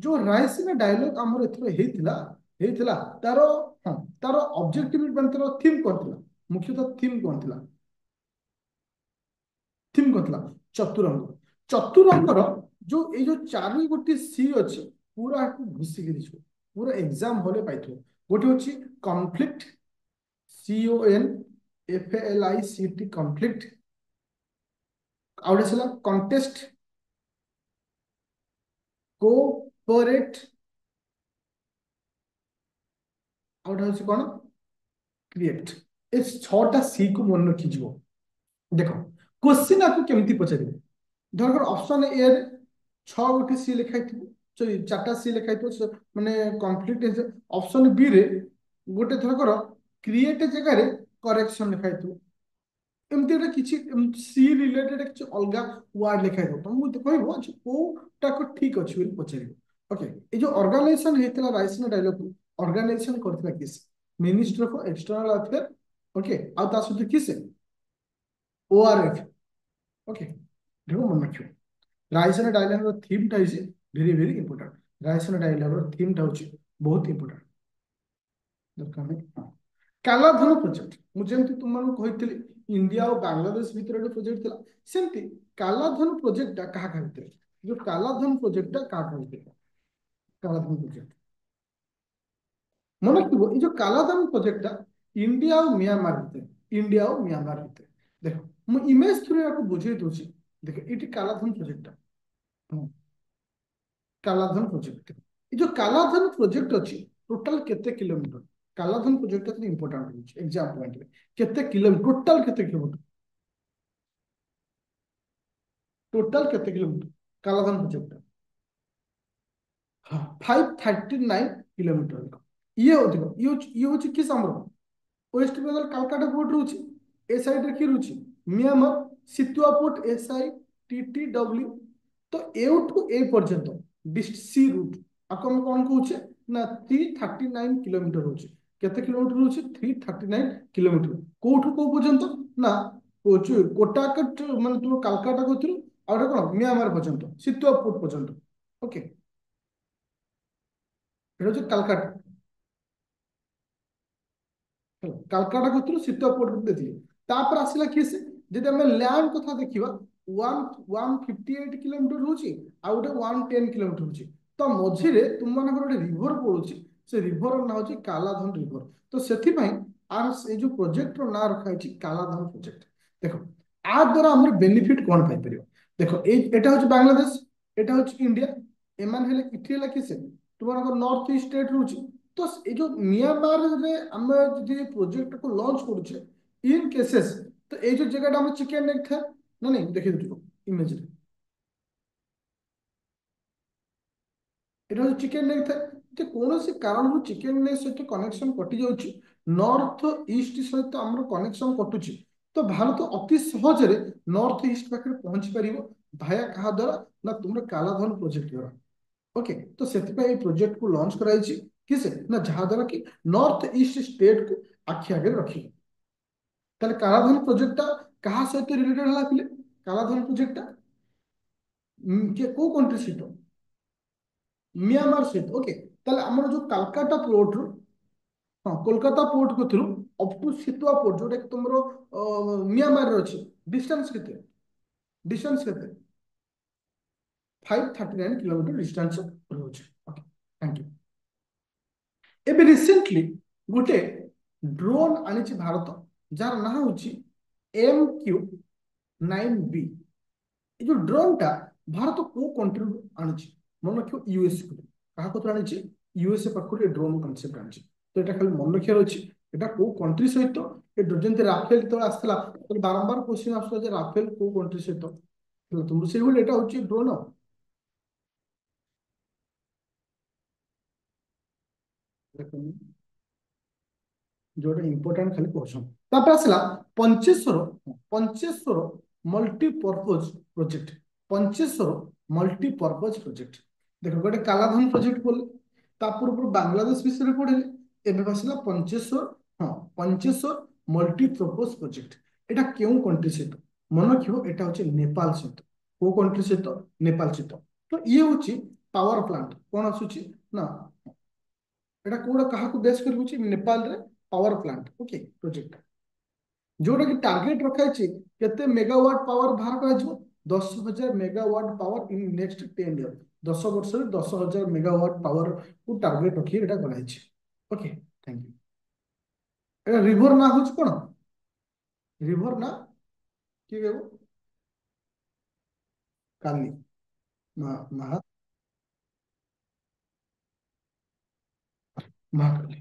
जो রায়সিনা ডায়লগ আমার এথর ହେଇଥିଲା ହେଇଥିଲା ତାର ହଁ ତାର ଅବଜେକ୍ଟିଭ ମାନେ ତାର ଥିମ୍ କଣ ଥିଲା ମୁଖ୍ୟତଃ ଥିମ୍ କଣ ଥିଲା ଥିମ୍ କଣ ଥିଲା ଚତୁରଙ୍ଗ ଚତୁରଙ୍ଗର ଯୋଉ ଏଇ ଯୋଉ ଚାରି ଗୋଟି ସି ଅଛି ପୁରା ଘୁଷିକି ଦେଇଛୁ ପୁରା ଏକ୍ସାମ ହଲେ ପାଇଥିବ ଗୋଟେ ହଉଛି କନଫ୍ଲିକ୍ଟ CONFLICT କନଫ୍ଲିକ୍ଟ ଆଉ ଗୋଟେ ଥିଲା କଣ୍ଟେଷ୍ଟ କୋପରେଟ ଆଉ ଗୋଟେ ହଉଛି କଣ କ୍ରିଏଟ ଏ 6ଟା ସି କୁ ମନେ ରଖିଯିବ ଦେଖ क्वेश्चन आपको केमती पचारे ধর অপশন এ ରେ 6 গোটি ସି লেখা ହେଇଥିବ ସରି 4ଟା ସି ଲେଖା ହେଇଥିବ ମାନେ କନଫ୍ଲିକ୍ଟ ଅପସନ ବି ରେ ଗୋଟେ ଥରକର କ୍ରିଏଟ ଜାଗାରେ କରେକ୍ସନ ଲେଖା ହେଇଥିବ ଏମିତି ଗୋଟେ କିଛି ସି ରିଲେଟେଡ କିଛି ଅଲଗା ୱାର୍ଡ ଲେଖା ହେଇଥିବ ତମକୁ କହିବ ଯେ କୋଉଟାକୁ ଠିକ ଅଛି ବୋଲି ପଚାରିବ ଓକେ ଏଇ ଯୋଉ ଅର୍ଗାନାଇଜେସନ ହେଇଥିଲା ରାଇସିନା ଡାଇଲଗ ଅର୍ଗାନାଇଜେସନ କରିଥିଲା କିଏ ministry of external affair okay ଆଉ ତା ସହିତ କିଏ ସେ ORF ओके देखो मन रखियो रायसेना डायलॉग रो थीम टा is very very important Raisina dialogue रो थीम टा होची बहुत इंपोर्टेंट दरकार नहीं कालाधन प्रोजेक्ट मु जेंति तुम मानु कहितली इंडिया और बांग्लादेश भीतर एक प्रोजेक्ट थिला सेंति कालाधन प्रोजेक्ट टा कहा कहते जो कालाधन प्रोजेक्ट टा कहा कहते कालाधन प्रोजेक्ट मन रखिबो ए जो कालाधन प्रोजेक्ट टा इंडिया और म्यांमार भीतर इंडिया और म्यांमार भीतर देखो मु इमेज थ्रू आपको बुझे दोची देखो इटी कालाधन प्रोजेक्ट टा कालाधन प्रोजेक्ट ये जो कालाधन प्रोजेक्ट अच्छी टोटाल केते किलोमीटर कालाधन प्रोजेक्ट ता इंपोर्टेंट होची एग्जाम पॉइंट रे केते किलोमीटर टोटाल केते किलोमीटर टोटाल केते किलोमीटर कालाधन प्रोजेक्ट हाँ 539 किलोमीटर ଇଏ ହଉଛି କିସ୍ ଆମର ওয়েস্ট বেঙ্গল কালকাটা পোর্ট রয়েছে এ সাইড রে কি রয়েছে মিয়ানমার সিতুয়া পোর্ট এসআই টিটিডব্ल्यू তো এউঠু এ পর্যন্ত সি রুট আকু আমি কোন কହୁଛେ না 339 কিলোমিটার রয়েছে কেতে কিলোমিটার রয়েছে 339 কিলোমিটার কোঠু কো পর্যন্ত না কোচু কোটাকট মানে তুমি কালকাটা কইଥିରୁ আর এটা কোন মিয়ানমার পর্যন্ত সিতুয়া পোর্ট পর্যন্ত ওকে এটা হচ্ছে কালকাটা কালকাটা কতিରୁ ଶୀତ ପୋର୍ଟ ଦେଇଥିଲେ ତାପରେ ଆସିଲା କିଏ ସେ ଯଦି ଆମେ ଲ୍ୟାଣ୍ଡ କଥା ଦେଖିବା ୱାନ୍ 158 କିଲୋମିଟର ରହୁଛି ଆଉ ଗୋଟେ 110 କିଲୋମିଟର ରହୁଛି ତ ମଝିରେ ତୁମମାନଙ୍କର ଗୋଟେ ରିଭର ପଡୁଛି ସେ ରିଭର ନାଁ ହଉଛି କାଲାଧନ ରିଭର ତ ସେଥିପାଇଁ ଆର ଏଇ ଯୋଉ ପ୍ରୋଜେକ୍ଟର ନାଁ ରଖାଯାଇଛି କାଲାଧନ ପ୍ରୋଜେକ୍ଟ ଦେଖ ଆ ଦ୍ୱାରା ଆମର ବେନିଫିଟ କଣ ପାଇପାରିବ ଦେଖ ଏଇଟା ହଉଛି ବାଂଲାଦେଶ ଏଇଟା ହଉଛି ଇଣ୍ଡିଆ ଏମାନେ ହେଲେ ଏଠି ହେଲା କି ସେ ତୁମମାନଙ୍କର ନର୍ଥ ଇଷ୍ଟ ଷ୍ଟେଟ ରହୁଛି तो ये जो म्यांमार रे हम যদি प्रोजेक्ट को लॉन्च करूचे इन केसेस तो ये जो जगह हम चिकन नेक था ना नहीं देखिए देखो इमेज रे এটা হচ্ছে চিকেন নেক ଥାଏ ଯେ କୌଣସି କାରଣରୁ ଚିକେନ ନେକ୍ ସହିତ କନେକ୍ସନ କଟି ଯାଉଛି ନର୍ଥ ଇଷ୍ଟ ସହିତ ଆମର କନେକ୍ସନ କଟୁଛି ତ ଭାରତ ଅତି ସହଜରେ ନର୍ଥ ଇଷ୍ଟ ପାଖରେ ପହଞ୍ଚି ପାରିବ ଭାୟା କାହା ଦ୍ୱାରା ନା ତୁମର କାଲାଧନ ପ୍ରୋଜେକ୍ଟ ଦ୍ୱାରା ओके तो ସେଥିପାଇଁ এই ପ୍ରୋଜେକ୍ଟ କୁ ଲଞ୍ଚ କରାଯାଇଛି କିସେ ନା ଯାହା ଦ୍ୱାରା କି ନର୍ଥ ଇଷ୍ଟ ଷ୍ଟେଟ କୁ ଆଖି ଆଗରେ ରଖିବ ତାହେଲେ କାଲାଧନ ପ୍ରୋଜେକ୍ଟ ଟା କାହା ସହିତ ରିଲେଟେଡ ହେଲା ପିଲେ କାଲାଧନ ପ୍ରୋଜେକ୍ଟ ଟା କୋଉ କଣ୍ଟ୍ରି ସହିତ ମିଆଁମାର ସହିତ ଓକେ ତାହେଲେ ଆମର ଯୋଉ କାଲକାଟା ପୋର୍ଟ ରୁ ହଁ କୋଲକାତା ପୋର୍ଟ କତିରୁ ଅପ୍ ଟୁ ସିତୁଆ ପୋର୍ଟ ଯୋଉଟା କି ତୁମର ମିଆଁମାରରେ ଅଛି ଡିଷ୍ଟାନ୍ସ କେତେ 539 କିଲୋମିଟର ଡିଷ୍ଟାନ୍ସ ରହୁଛି ଓକେ ଥ୍ୟାଙ୍କ ୟୁ ଏବେ ରିସେଣ୍ଟଲି ଗୋଟେ ଡ୍ରୋନ୍ ଆଣିଛି ଭାରତ ଯାହାର ନାଁ ହଉଛି MQ-9B এই যে ড্রোনটা ভারত কোন কন্ট্রিରୁ আଣିଛି মনে ରଖିବ ୟୁଏସଏ କୁ କାହା କତିରୁ ଆଣିଛି ୟୁଏସଏ ପାଖରୁ ଏ ଡ୍ରୋନ୍ କନସେପ୍ଟ ଆଣିଛି ତ ଏଟା ଖାଲି ମନେ ରଖିବାର ଅଛି ଏଟା କୋଉ କଣ୍ଟ୍ରି ସହିତ ଏ ଯେମିତି ରାଫେଲ ଯେତେବେଳେ ଆସିଥିଲା ବାରମ୍ବାର କ୍ୱେଶ୍ଚିନ୍ ଆସୁଥିଲା ଯେ ରାଫେଲ କୋଉ କଣ୍ଟ୍ରି ସହିତ ତୁମର ସେଇଭଳି ଏଟା ହଉଛି ଡ୍ରୋନ୍ ଆଉ ଯୋଉଟା ଇମ୍ପୋର୍ଟାଣ୍ଟ ଖାଲି କହୁଛନ୍ତି ତାପରେ ଆସିଲା ପଞ୍ଚେଶ୍ୱର ମଲ୍ଟିପର୍ପୋଜ ପ୍ରୋଜେକ୍ଟ ପଞ୍ଚେଶ୍ୱର ମଲ୍ଟିପର୍ପୋଜ ପ୍ରୋଜେକ୍ଟ ଦେଖ ଗୋଟେ କାଲାଧନ ପ୍ରୋଜେକ୍ଟ ବୋଲେ ତା ପୂର୍ବରୁ ବାଂଲାଦେଶ ବିଷୟରେ ପଢିଲେ ଏବେ ଆସିଲା ପଞ୍ଚେଶ୍ୱର ହଁ ପଞ୍ଚେଶ୍ୱର ମଲ୍ଟିପର୍ପୋଜ ପ୍ରୋଜେକ୍ଟ এটা କେଉଁ କଣ୍ଟ୍ରି ସହିତ ମନେ ରଖିବ ଏଟା ହଉଛି ନେପାଳ ସହିତ କୋଉ କଣ୍ଟ୍ରି ସହିତ ନେପାଳ ସହିତ ତ ଇଏ ହଉଛି ପାୱାର ପ୍ଲାଣ୍ଟ କଣ ଆସୁଛି ନା এটা কোଉଟା କାହାକୁ ବେସ୍ କରି ହଉଛି ନେପାଳରେ ପାୱାର ପ୍ଲାଣ୍ଟ ଓକେ ପ୍ରୋଜେକ୍ଟ ଯୋଉଟା କି ଟାର୍ଗେଟ ରଖାଯାଇଛି କେତେ ମେଗାୱାଟ ପାୱାର ବାହାର କରାଯିବ 10,000 megawatt power in next 10 year 10 ବର୍ଷରେ 10,000 ମେଗାୱାଟ ପାୱାର କୁ ଟାର୍ଗେଟ ରଖି ଏଟା କରାଯାଇଛି ଓକେ ଥ୍ୟାଙ୍କ ୟୁ ଏଟା ରିଭର ନା ହଉଛି କଣ ରିଭର ନା କିଏ କହିବ କାଲି ମହା ମହାକାଲି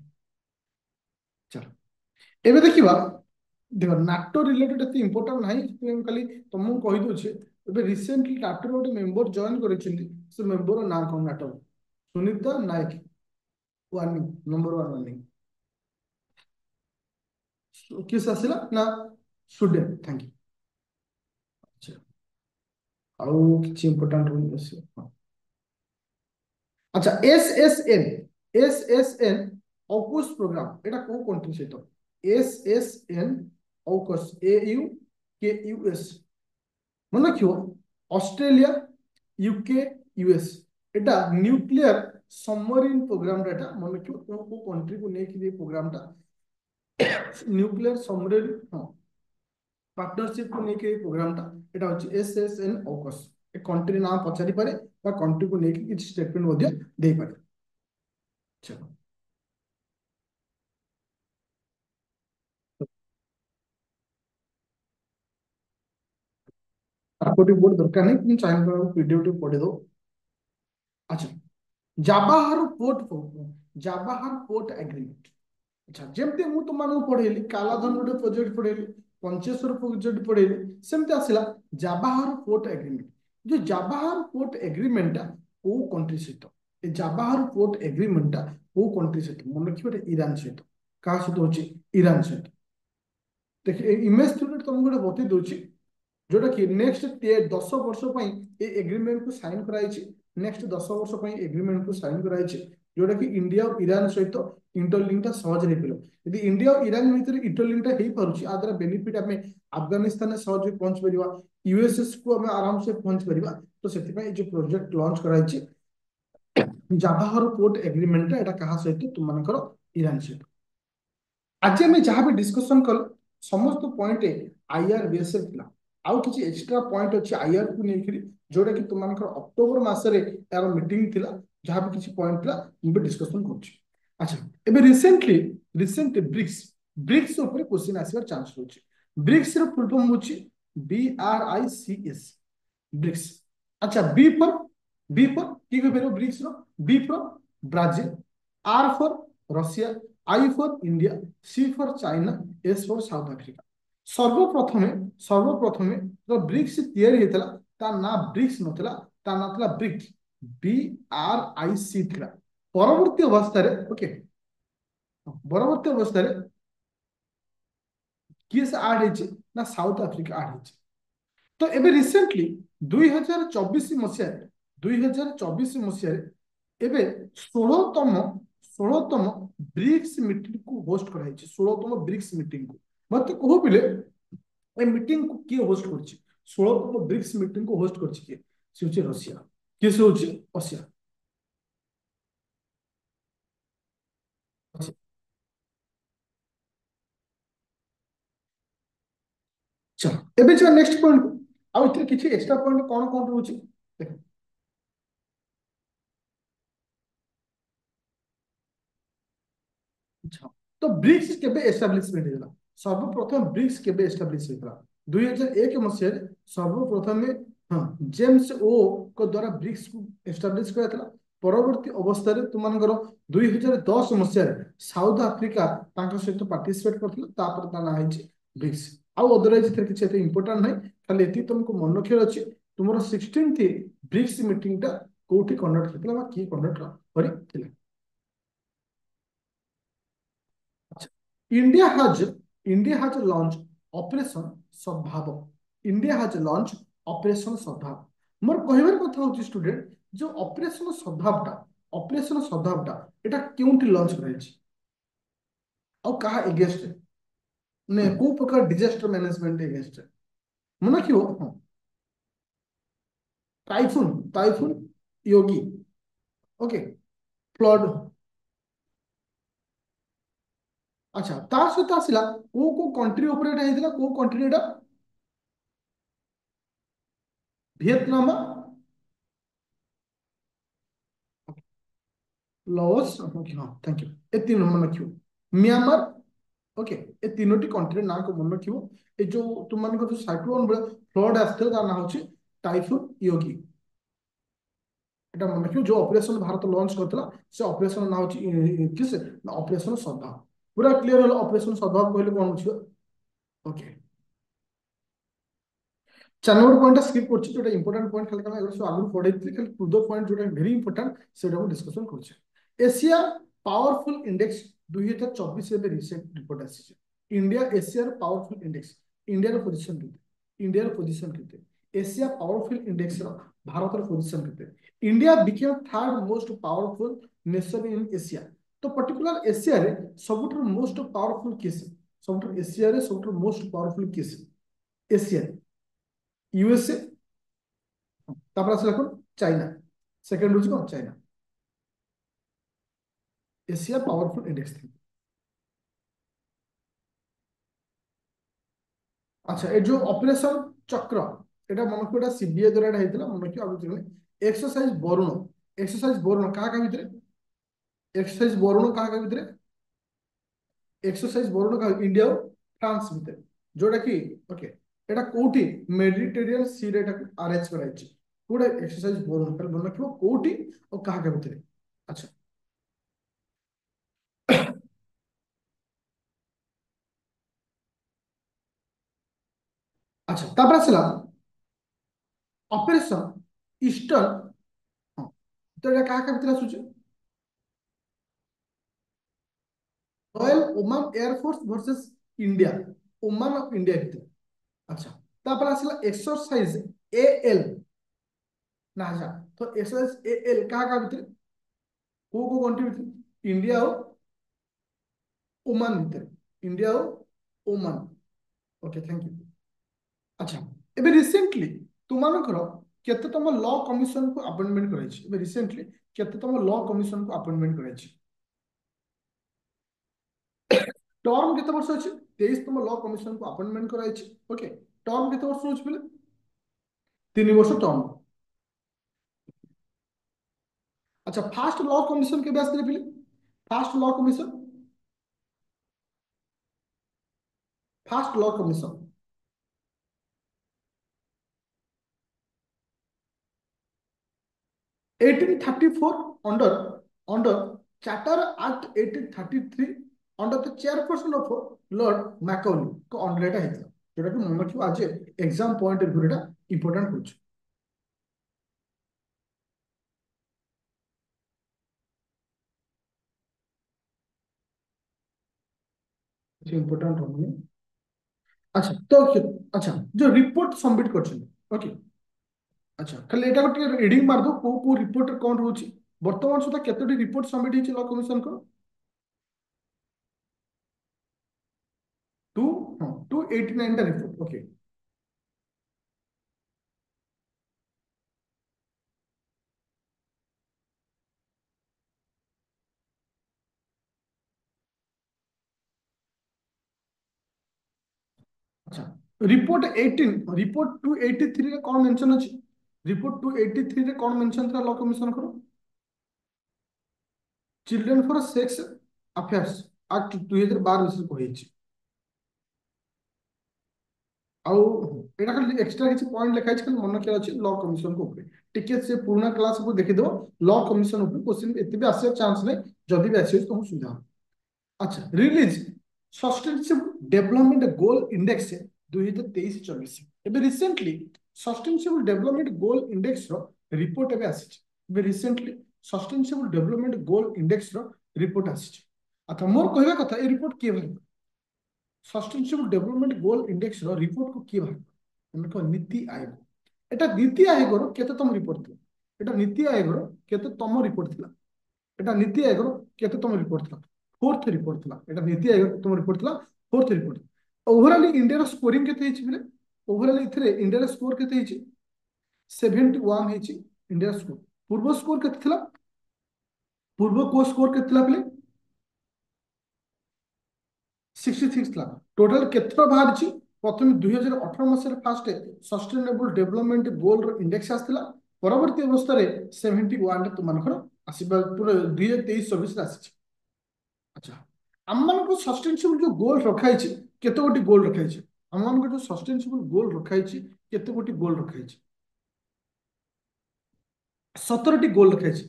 ଚାଲ ଏବେ ଦେଖିବା ଦେଖ ନାଟୋ ରିଲେଟେଡ୍ ଏତେ ଇମ୍ପୋର୍ଟାଣ୍ଟ ନାହିଁ ସେଥିପାଇଁ ମୁଁ ଖାଲି ତମକୁ କହିଦଉଛି ଏବେ ରିସେଣ୍ଟଲି ନାଟୋର ଗୋଟେ ମେମ୍ବର ଜଏନ୍ କରିଛନ୍ତି ସେ ମେମ୍ବର ନାଁ କଣ ନାଟୋର Sunita Nayak warning number 1 warning କିସ୍ ଆସିଲା ନା ସ୍ୱିଡେନ ଥ୍ୟାଙ୍କ ୟୁ ଆଚ୍ଛା ଆଉ କିଛି ଇମ୍ପୋର୍ଟାଣ୍ଟ ରହୁନି ଆସିବ ହଁ আচ্ছা S S N AUKUS programme এটা কোন কন্ট্রি সହିତ S S N AUKUS AUKUS মনে রাখিও অস্ট্রেলিয়া ইউকে ইউএস এটা নিউক্লিয়ার सबमरीन प्रोग्राम এটা মনে রাখিও কোন কোন কন্ট্রি को নেকি এই प्रोग्रामটা নিউক্লিয়ার सबमरीन ହଁ পার্টনারশিপ को ନେଇକି এই ପ୍ରୋଗ୍ରାମଟା এটা হচ্ছে SSN অকুশ ଏ କଣ୍ଟ୍ରି ନାଁ ପଚାରି ପାରେ ବା କଣ୍ଟ୍ରିକୁ ନେଇକି କିଛି ଷ୍ଟେଟମେଣ୍ଟ ମଧ୍ୟ ଦେଇପାରେ ଚलो ତାକୁ ବୋର୍ड ଦରକାର ନାହିଁ କିନ୍ତୁ ଚାହିଁଲେ ପିଡିଏଫ ଟି ପଢି ଦଉ ଆଚ୍ଛା ଜାବାହାର ପୋର୍ଟ ଏଗ୍ରିମେଣ୍ଟ ଆଚ୍ଛା ଯେମିତି ମୁଁ ତୁମମାନଙ୍କୁ ପଢେଇଲି କାଲାଧନ ଗୋଟେ ପ୍ରୋଜେକ୍ଟ ପଢେଇଲି ପଞ୍ଚେଶ୍ୱର ପ୍ରୋଜେକ୍ଟ ପଢେଇଲି ସେମିତି ଆସିଲା ଜାବାହାର ପୋର୍ଟ ଏଗ୍ରିମେଣ୍ଟ ଯୋଉ ଜାବାହାର ପୋର୍ଟ ଏଗ୍ରିମେଣ୍ଟଟା କୋଉ କଣ୍ଟ୍ରି ସହିତ ए चाबाहार पोर्ट एग्रीमेंट टा को कंट्री सहित मन रखिए ईरान सहित का सहित होची ईरान सहित देखिए इमेज थ्रू तुमको गोटे बतई दूची जोटा कि नेक्स्ट 10 वर्ष ये एग्रीमेंट को साइन कराई नेक्स्ट 10 वर्ष एग्रीमेंट को साइन कराई जोटा कि इंडिया और ईरान सहित इंटरलिंक सहज हो पार यदि इंडिया और ईरान भितर इंटरलिंक हो पार्टी आ द्वारा बेनिफिट आम अफगानिस्तान सहज पहुंच पार यूएसएस को आम आराम से पहुंच पार तो से जो प्रोजेक्ट लॉन्च कराई जावाहर पोर्ट एग्रीमेंट क्या सहित तुम ईरान सहित आज आम जहाँ भी डिस्कसन कल समस्त पॉइंट आईआरबीएसएफ थिला आउ किछि एक्स्ट्रा पॉइंट अछि आईआर को नेकरी जोटा कि तुम अक्टोबर मासरे यार मीटिंग थिला जहाँ भी किछि पॉइंट थिला हम डिस्कसन करछि अच्छा एबे रिसेंट ब्रिक्स ब्रिक्स ऊपर क्वेश्चन आसीबार चांस होछि ब्रिक्स रो फुल फॉर्म होछि BRICS ब्रिक्स अच्छा बी फॉर की कहबे BRICS row B for Brazil are for Russia I for India C for China S for south Africa सर्वप्रथमे जो ब्रिक्स तैयारी होता ता ना ब्रिक्स नथिला ता ना थिला ब्रिक्स BRIC थिला परवर्ती अवस्था रे ओके परवर्ती अवस्था रे किए से ऐड हेछि ना साउथ अफ्रीका ऐड हेछि तो एबे रिसेंटली 2024 मसीहा 2024 मसीहा एबे 16तम ब्रिक्स मीटिंग को होस्ट कराई 16तम ब्रिक्स मीटिंग को मत कहो बिले ए मीटिंग को किए होस्ट करछि 16तम ब्रिक्स मीटिंग को होस्ट करछि किए से होछि रशिया किए से होछि रशिया चलो एबे जो नेक्स्ट पॉइंट आ इथे किछि एक्स्ट्रा पॉइंट कोन कोन रहउछि देखो अच्छा तो ब्रिक्स केबे एस्टाब्लिशमेंट होला सर्वप्रथम ब्रिक्स केबे एस्टाब्लिश होइतला 2001 मसीहा सर्वप्रथम हाँ जेम्स ओ को द्वारा ब्रिक्स को एस्टाब्लिश कराइतला परवर्ती अवस्था रे तुमनकर 2010 मसीहा साउथ अफ्रीका तांको सहित पार्टिसिपेट करथिला तापर ता ना आइछि ब्रिक्स आउ अदरवाइज इथे किछि एते इंपोर्टेंट नै खाली एति तुमको मन रखियर अछि तुमरो 16th ब्रिक्स मीटिंग टा कोठी कंडक्ट होइतला बा की conduct करितला India has India has launched Operation Sadbhava. India has launched Operation Sadbhava. मोर कहबार कथा होची स्टूडेंट जो ऑपरेशन सद्भावटा एटा क्योंटी लॉन्च कराइछि और कहा एगेंस्ट ने को प्रकार डिजास्टर मैनेजमेंट एगेंस्ट मन कि हो टाइफून योगी ओके फ्लड अच्छा ता सहित आसिला को कंट्री ऊपर एटा हेतिला को कंट्री एटा ଭିଏତନାମ लाओस ओके हाँ थैंक यू ए तीन मन रखियो म्यांमार ओके ए तीनोटी कंट्री ना को मन रखियो ए जो तुम मान को जो साइक्लोन बळे फ्लड आस्ते ता ना होची टाइफून योगी एटा मन रखियो जो ऑपरेशन भारत लॉन्च करतला से ऑपरेशन ना होची किस ऑपरेशन सद्भाव पूरा क्लियर होला ऑपरेशन सद्भाव कहले कोन होची ओके 4 नंबर पॉइंट स्किप करछि जोटा इंपोर्टेंट पॉइंट खाली खाली सो आगु पढैतली खाली टू द पॉइंट जोटा वेरी इंपोर्टेंट सेटा हम डिस्कशन करछि एशिया पावरफुल इंडेक्स 2024 रे रिसेंट रिपोर्ट आसी India Asia powerful index India रो पोजीशन केते एशिया पावरफुल इंडेक्स रो भारत रो पोजीशन केते India became third most powerful nation in Asia तो पर्टिकुलर एशिया रे सबुठ मोस्ट पावरफुल केस सबुठ एशिया रे सबुठ मोस्ट पावरफुल केस एशिया यूएसए तापर आसला कोन चाइना सेकंड होची कोन चाइना एशिया पावरफुल इंडेक्स थी अच्छा ए जो ऑपरेशन चक्र एटा मन को एटा सीबीआई द्वारा एटा हेतिला मन को आगु चले एक्सरसाइज वरुण कहा का भीतर एक्सरसाइज वरुण कहा का भीतर एक्सरसाइज वरुण का इंडिया और फ्रांस भीतर जोटा कि ओके एटा कोठी मेडिटेरियन सी रे एटा अरेंज कराइछि कोडा एक्सरसाइज वरुण पर मन रखिबो कोठी और कहा का भीतर अच्छा अच्छा तापर आसला ऑपरेशन ईस्टर्न तो ये क्या भितर आसुचे royal Oman air force versus India Oman of India भितर अच्छा तापर आसला एक्सरसाइज एएल ना अच्छा तो एक्सरसाइज एएल क्या भितर को कंट्री भितर इंडिया और ओमान भितर इंडिया और ओमान ओके थैंक यू अच्छा एबे रिसेंटली तुमानकर केते तम लॉ कमिशन को अपॉइंटमेंट कराइछि एबे रिसेंटली केते तम लॉ कमिशन को अपॉइंटमेंट कराइछि टर्म केते वर्ष अछि 23 तम लॉ कमिशन को अपॉइंटमेंट कराइछि ओके टर्म केते वर्ष अछि बोले 3 वर्ष टर्म अच्छा फास्ट लॉ कमिशन केबे आस्ते पिले first law commission first law commission 1834 under under charter act 1833 under the chairperson of lord Macaulay को अंडर एटा हेतला जोटा कि मन रखियो आज एग्जाम पॉइंट ऑफ व्यू एटा इंपोर्टेंट होछ इंपोर्टेंट होनी अच्छा तो अच्छा जो रिपोर्ट सबमिट करछन ओके अच्छा खाली एटा गोटे रीडिंग मार दो को रिपोर्ट कोन रहउची वर्तमान सुधा केतोटी रिपोर्ट सबमिट हिची लॉ कमिशन को 2 289 टा रिपोर्ट ओके अच्छा रिपोर्ट 18 रिपोर्ट 283 रे कोन मेंशन अछि रिपोर्ट 283 रे कोन मेंशन था लॉ कमिशन को children for sex affairs act 2012 विषय कहिछि आउ एटा खाली एक्स्ट्रा किछि पॉइंट लिखा छै खाली मन के अछि लॉ कमिशन को ऊपर टिके से पुराना क्लास को देखि दो लॉ कमिशन ऊपर क्वेश्चन एते भी आसे चांस नै जदी भी आसे तो हम सुविधा अच्छा release sustainable development goal index 2023-24 एबे recently sustainable development goal index रो रिपोर्ट एबे आसी एबे recently sustainable development goal index रो रिपोर्ट आसी अच्छा मोर कहबा कथा ए रिपोर्ट के भाई सस्टेनेबल डेवलपमेंट गोल इंडेक्स रो रिपोर्ट को के भाई हमको नीति आयोग एटा नीति आयोग रो केते तम रिपोर्ट थी एटा नीति आयोग रो केते तम रिपोर्ट थिला एटा नीति आयोग रो केते तम रिपोर्ट थिला फोर्थ रिपोर्ट थिला एटा नीति आयोग तम रिपोर्ट थिला फोर्थ रिपोर्ट ओवरऑल इंडिया रो स्कोरिंग केते हिची बिले ओवरऑल इथरे इंडिया रो स्कोर केते हिची 71 हिची इंडिया स्कोर पूर्व स्कोर केते थिला पूर्व को स्कोर केते थिला बिले 66 थिला टोटल केतरा बाहर छी प्रथम 2018 मसिया फास्ट सस्टेनेबल डेवलपमेंट गोल रो इंडेक्स आस्थिला परवर्ती अवस्था रे 71 रे तुमनकर आसीबा पूरा 2023-24 रे आसी अच्छा आम मान को सस्टेनेबल जो गोल रखाई केते गोटी गोल रखाई आम मान को जो सस्टेनेबल गोल रखाई केते गोटी गोल रखाई 17टी गोल रखाई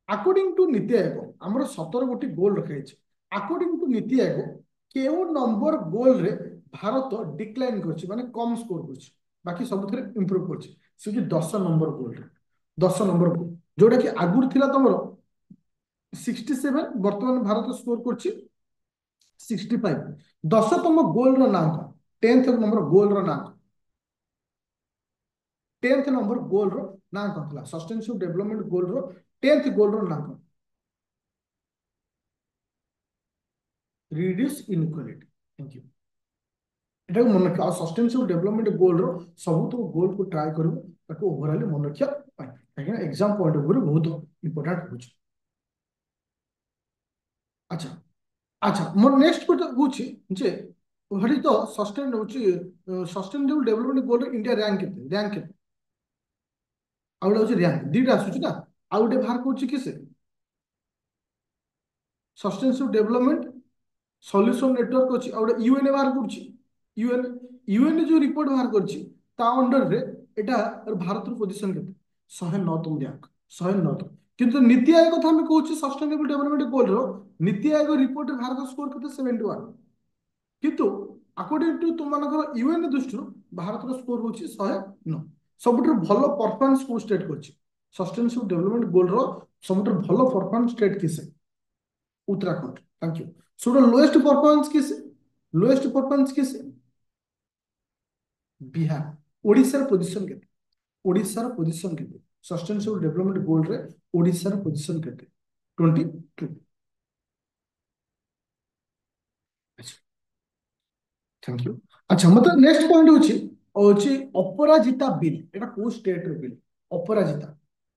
अकॉर्डिंग टू नीति आयोग आमर 17 गोटी गोल रखाई अकॉर्डिंग टू नीति आयोग केउ नंबर गोल रे भारत डिक्लाइन करछि माने कम स्कोर करछि बाकी सब थरे इंप्रूव करछि से कि 10 नंबर गोल रे 10 नंबर गोल जोटा कि आगुर थिला तमरो 67 वर्तमान भारत स्कोर करछि 65 10तम गोल रो नाम 10th नंबर गोल रो नाम 10th नंबर गोल रो नाम कथला सस्टेनेबल डेवलपमेंट गोल रो 10th गोल रो नाम रिड्यूस इनइक्वालिटी थैंक यू एटा मन रखा सस्टेनेबल डेवलपमेंट गोल रो सब तो गोल को ट्राई करू ताको ओवरऑल मन रखिया काहे एग्जाम पॉइंट ऑफ व्यू बहुत इंपोर्टेंट हो अच्छा अच्छा मोर नेक्स्ट क्वेश्चन होची जे हरि तो सस्टेनेबल डेवलपमेंट गोल इंडिया रैंक केते आउट होची रैंक दीटा आसुची ना आउट बाहर करची किसे सस्टेनेबल डेवलपमेंट सॉल्यूशन नेटवर्क अछि और यूएन बाहर करछि यूएन यूएन जो रिपोर्ट बाहर करछि ता अंडर रे एटा भारत रो पोजीशन केते 109 तम रैंक 109 किंतु नीति आयोग कथा हम कहउछि सस्टेनेबल डेवलपमेंट गोल रो नीति आयोग रिपोर्ट भारत स्कोर केते 71 किंतु अकॉर्डिंग टू तुम मानकर यूएन दृष्टि भारत रो स्कोर होछि 109 सबुठ भलो परफॉर्मेंस को स्टेट करछि सस्टेनेबल डेवलपमेंट गोल रो ସବୁଠାରୁ ଭଲ performance state kiss? Uttarakhand. Thank you. ସବୁଠାରୁ ଲୋଏଷ୍ଟ ପରଫର୍ମାନ୍ସ କିସ? लोएस्ट परफॉर्मेंस किस? बिहार। ओडिशार पोजीशन केते? ओडिशार पोजीशन केते सस्टेनेबल डेवलपमेंट गोल रे? ओडिशार पोजीशन केते? 22। अच्छा, थैंक यू। अच्छा मतलब नेक्स्ट पॉइंट होची अपराजिता बिल। एटा को स्टेट रे बिल? अपराजिता।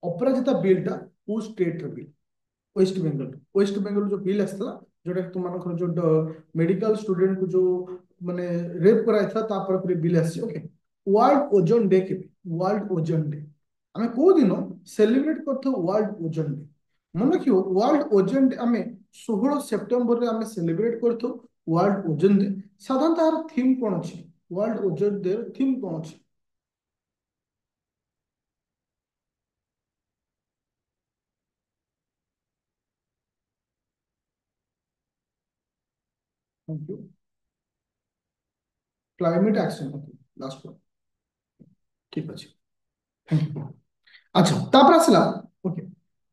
अपराजिता बिलटा को स्टेट रे bill? West Bengal. West Bengal जो बिल आसला जोटा तुम मानकर जो मेडिकल स्टूडेंट को जो माने रेप कराइथला तापर पर बिल आसी। ओके। वर्ल्ड ओजोन डे केबे? वर्ल्ड ओजोन डे आमे को दिन सेलिब्रेट करथो? वर्ल्ड ओजोन डे मन रखियो। वर्ल्ड ओजोन डे आमे 16 सेप्टेम्बर रे आमे सेलिब्रेट करथो वर्ल्ड ओजोन डे। साधारणतः यार थीम कोन अछि? वर्ल्ड ओजोन डे थीम कोन अछि? Thank you. Climate action. Okay last one. ठीक अछि। Thank you. अच्छा तापर आसला। Okay.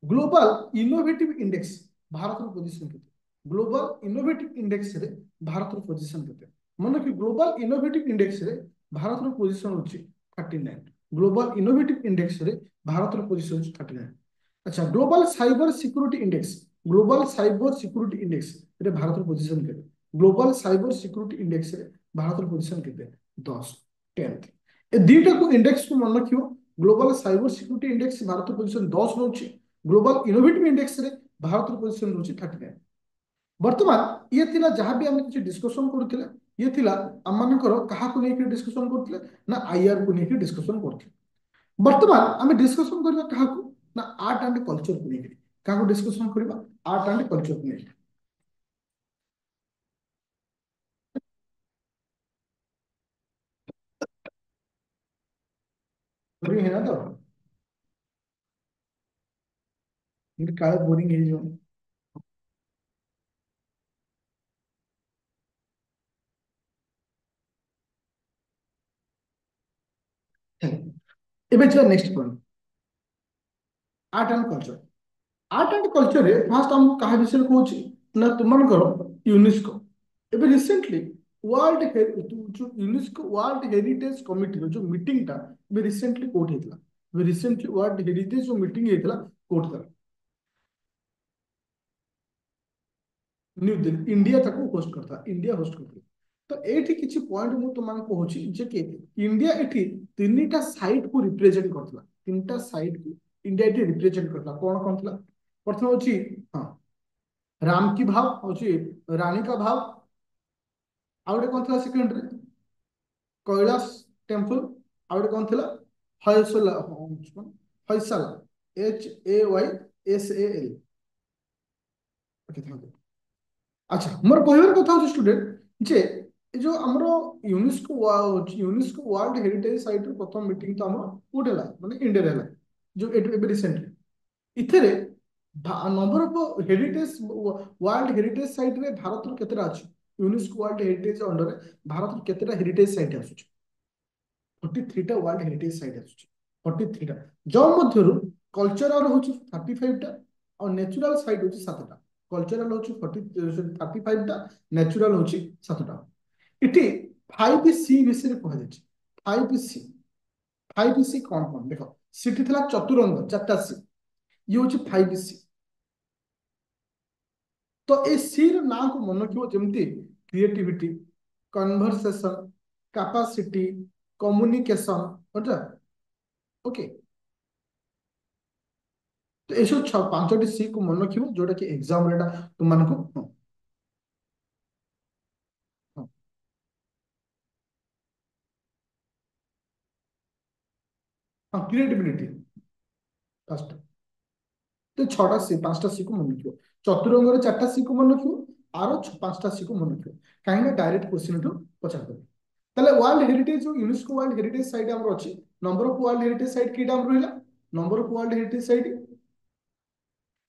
Global innovative index Bharat रो पोजीशन केते? ग्लोबल इनोवेटिव इंडेक्स रे भारत रो पोजीशन केते? मन कि ग्लोबल इनोवेटिव इंडेक्स रे भारत रो पोजीशन होची 39। ग्लोबल इनोवेटिव इंडेक्स रे भारत रो पोजीशन होची 39। अच्छा global cyber security index. Global cyber security index रे भारत रो पोजीशन केते? ग्लोबल साइबर सिक्योरिटी इंडेक्स रे भारत रो पोजीशन केते? 10। 10th। ए दुईटा को इंडेक्स को मन रखियो। Global cyber security index Bharat position 10 रोचे। ग्लोबल इनोवेटिव इंडेक्स रे भारत पोजीशन रोचे 39। वर्तमान ये थिला जहां भी हम किसी डिस्कशन करथिले ये थिला हम मानकर कहा को लेके डिस्कशन करथिले ना आईआर को लेके डिस्कशन करथिले। वर्तमान हम डिस्कशन करबा कहा को ना आर्ट एंड कल्चर को लेके। कहा को डिस्कशन करबा? आर्ट एंड कल्चर को लेके। बोरिंग है ना? तो ये काहे बोरिंग है जो? एबे चला next point. Art and culture. Art and culture रे फास्ट हम कहा विषय कहूची ना तुमन करो यूनेस्को। एबे रिसेंटली वर्ल्ड जो यूनेस्को वर्ल्ड हेरिटेज कमिटी रो जो मीटिंग टा बे रिसेंटली कोट हेतला। बे रिसेंटली वर्ल्ड हेरिटेज जो मीटिंग हेतला कोट कर न्यू दिल्ली इंडिया ताको होस्ट करता। इंडिया होस्ट करता। तो एठी किछि पॉइंट मु तुमन कहूची जे कि इंडिया एठी तीनटा साइट को रिप्रेजेंट करतला। तीनटा साइट को इंडिया एठी रिप्रेजेंट करतला। कोन कोन थला? प्रथम होची हां राम की भाव होची रानी का भाव। ଆଉ ଗୋଟେ କଣ ଥିଲା ସେକେଣ୍ଡ ରେ? कैलाश टेम्पल। ଆଉ ଗୋଟେ କଣ ଥିଲା? ହୟସଲା। ହୟସାଲା। HAYSAL। Okay thank you. अच्छा मोर कहबार କଥା होची स्टूडेंट जे ए जो हमरो यूनेस्को वर्ल्ड हेरिटेज साइट रो प्रथम मीटिंग तो हमरो कोड हैला माने इंडिया रे हैला जो एबे रिसेंटली इथेरे number of heritage world heritage site रे भारत रो केतेरा अछि? यूनेस्को वर्ल्ड हेरिटेज अंडर रे भारत रो केतेरा हेरिटेज साइट आसुची? 43 टा वर्ल्ड हेरिटेज साइट आसुची। 43 टा जो मध्यरु कल्चरल होची 35 टा और नेचुरल साइट होची 7 टा। कल्चरल होची 35 टा, नेचुरल होची 7 टा। इटी 5C विषय कह जाय। 5C। 5C कौन कौन देखो सिटी थला चतुरंग 4टा सी। ये होची 5C। तो ए सी र ना को मन रखियो जेमती क्रिएटिविटी, कन्वर्सेशन, कैपेसिटी, कम्युनिकेशन। बुझा? ओके। तो ये सब 5टी सी को मन रखियो जोटा कि एग्जाम रेटा तुम मानको क्रिएटिविटी फर्स्ट। तो 6टा सी 5टा सी को मन रखियो। चतुरंग 4टा सी को मन रखियो। आरो 5टा सी को मन रखियो। कहीं ना डायरेक्ट क्वेश्चन टू पचार दे। ताले वर्ल्ड हेरिटेज जो यूनेस्को वर्ल्ड हेरिटेज साइट हमर अछि number of world heritage site कीटा हम रहिला? Number of world heritage site.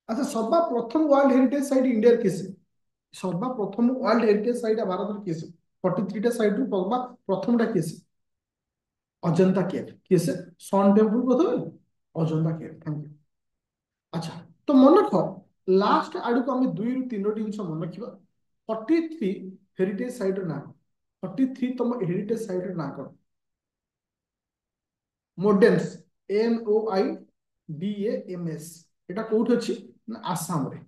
अच्छा सर्वा प्रथम वर्ल्ड हेरिटेज साइट इंडिया किसे? सर्वा प्रथम वर्ल्ड हेरिटेज साइट भारत रे किसे? 43 टा साइट रू सर्वा प्रथम टा किसे? अजंता केव। किसे? सन टेम्पल प्रथम अजंता केव। Thank you. अच्छा तो मन रख लास्ट आड़ को आम 2 ରୁ 3ଟି जिन मन रखा 43 हेरिटेज साइट ना 43 तुम हेरिटेज साइट ना कौन मोडेम्स MOIDAMS एटा कोठी अछि ना आसाम रे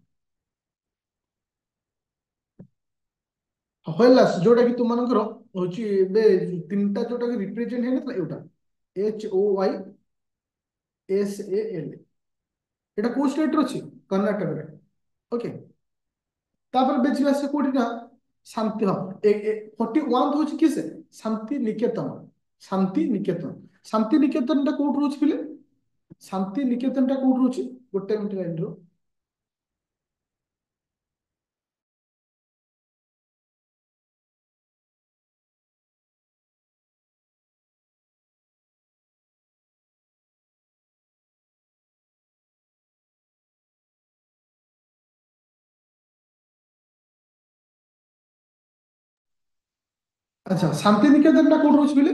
हयलास जोटा कि तुम मानकर होची बे तीनटा जोटा कि रिप्रेजेंट है ना एटा HOYSAL एटा को स्टेट रो अछि कर्नाटक रे ओके तापर बेचिला से कोठी ना शांति हाँ 41 होची किसे शांति निकेतन टा कोठी रोच फिले शांति निकेतन टा कोठी रोची गोटे मिनिट लाइन रो अच्छा शांति निकेतन टा कोठी रोच फिले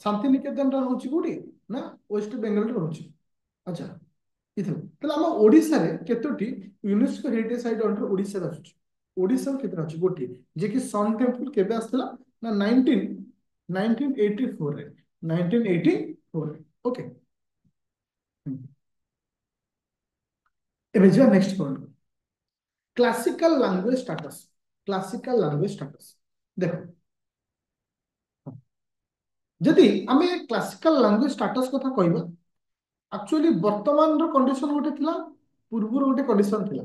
शांति निकेतन टा रोची कोठी ना वेस्ट बेंगल रे रोची अच्छा इथला तले हम ओडिसा रे केतोटी UNESCO heritage site under Odisha रे आछुची ओडिसा केतरा अछि गोटी जे कि सन टेम्पल केबे आस्तला ना 1984 रे 1984 रे ओके एबे जा next point classical language status देखो जदि आमे क्लासिकल लैंग्वेज स्टेटस कथा कहबा एक्चुअली वर्तमान रो कंडीशन गोटे थिला पूर्व गोटे कंडीशन थिला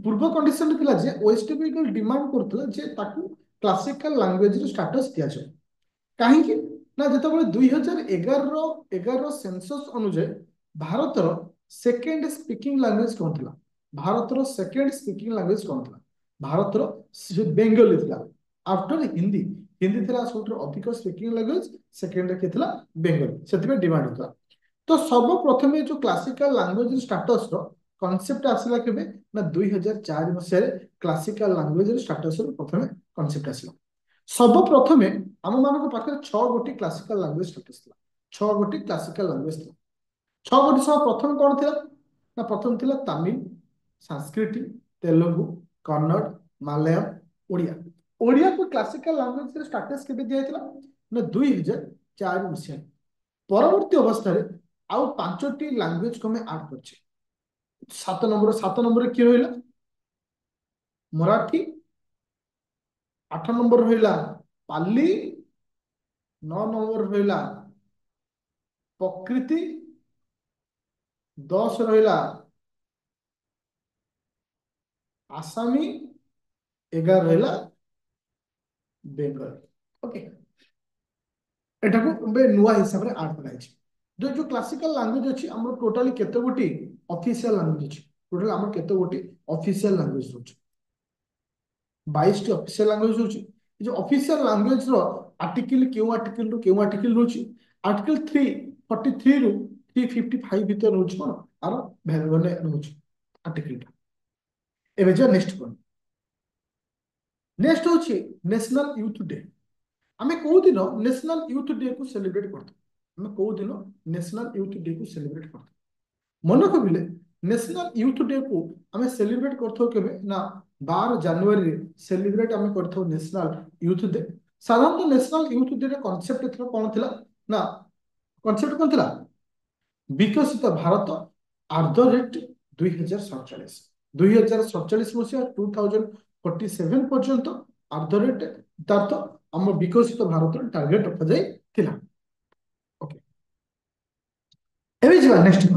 पूर्व कंडीशन थिला जे वेस्ट बेंगल डिमांड करथला जे ताकू क्लासिकल लैंग्वेज रो स्टेटस दिया जाय काहेकि ना जेतेबेले 2011 रो सेंसस अनुसार भारतर सेकेंड स्पीकिंग लैंग्वेज कौन थिला भारतर सेकेंड स्पीकिंग लैंग्वेज कौन थिला भारतर बेंगली थिला आफ्टर हिंदी हिंदी थिला सबठु अधिक स्पीकिंग लैंग्वेज सेकेंड के थिला बेंगली सेतिबे डिमांड होता तो सब प्रथमे जो क्लासिकल लैंग्वेज स्टेटस रो कॉन्सेप्ट आसिला केबे ना 2004 मसिया क्लासिकल लैंग्वेज स्टेटस रो प्रथमे कॉन्सेप्ट आसिला सब प्रथमे आम मान पाखे 6 गोटी क्लासिकल लैंग्वेज स्टेटस थिला 6 गोटी क्लासिकल लैंग्वेज थिला 6 गोटी सब प्रथम कौन थिला ना प्रथम थिला तमिल संस्कृत तेलुगु कन्नड़ मलयालम ओडिया ओडिया को क्लासिकल लैंग्वेज स्टेटस केबे दिया थिला ना 2004 मसिया परवर्ती अवस्था रे आउ 5टी लैंग्वेज को मैं ऐड करछे 7 नंबर की रहिला मराठी 8 नंबर रहिला पाली 9 नंबर रहिला प्रकृति 10 रहिला आसामी 11 रहिला बेंगल ओके एटा को बे नुआ हिसाब रे ऐड कराई जो क्लासिकल लैंग्वेज अछि हमर टोटली केते गोटी ऑफिशियल लैंग्वेज अछि टोटल हमर केते गोटी ऑफिशियल लैंग्वेज होछि 22 टी ऑफिशियल लैंग्वेज होछि जो ऑफिशियल लैंग्वेज रो आर्टिकल क्यों आर्टिकल होछि आर्टिकल 343 रु 355 भीतर होछि कोन आरो भैलुने होछि आर्टिकल एबे जो नेक्स्ट होछि नेशनल यूथ डे आमे को दिन नेशनल यूथ डे को सेलिब्रेट करतो आमे को दिन नेशनल यूथ डे को सेलिब्रेट करतो मन कबिले नेशनल यूथ डे को आमे सेलिब्रेट करतो केबे ना 12 जनवरी रे सेलिब्रेट आमे करतो नेशनल यूथ डे साधारणतः नेशनल यूथ डे रे कांसेप्ट एथरो कोन थिला ना कांसेप्ट कोन थिला विकसित भारत @ 2047 2047 मसीहा 2047 पर्यंत @ आम विकसित भारत टार्गेट रखा जाए थिला ओके एबे जिबा नेक्स्ट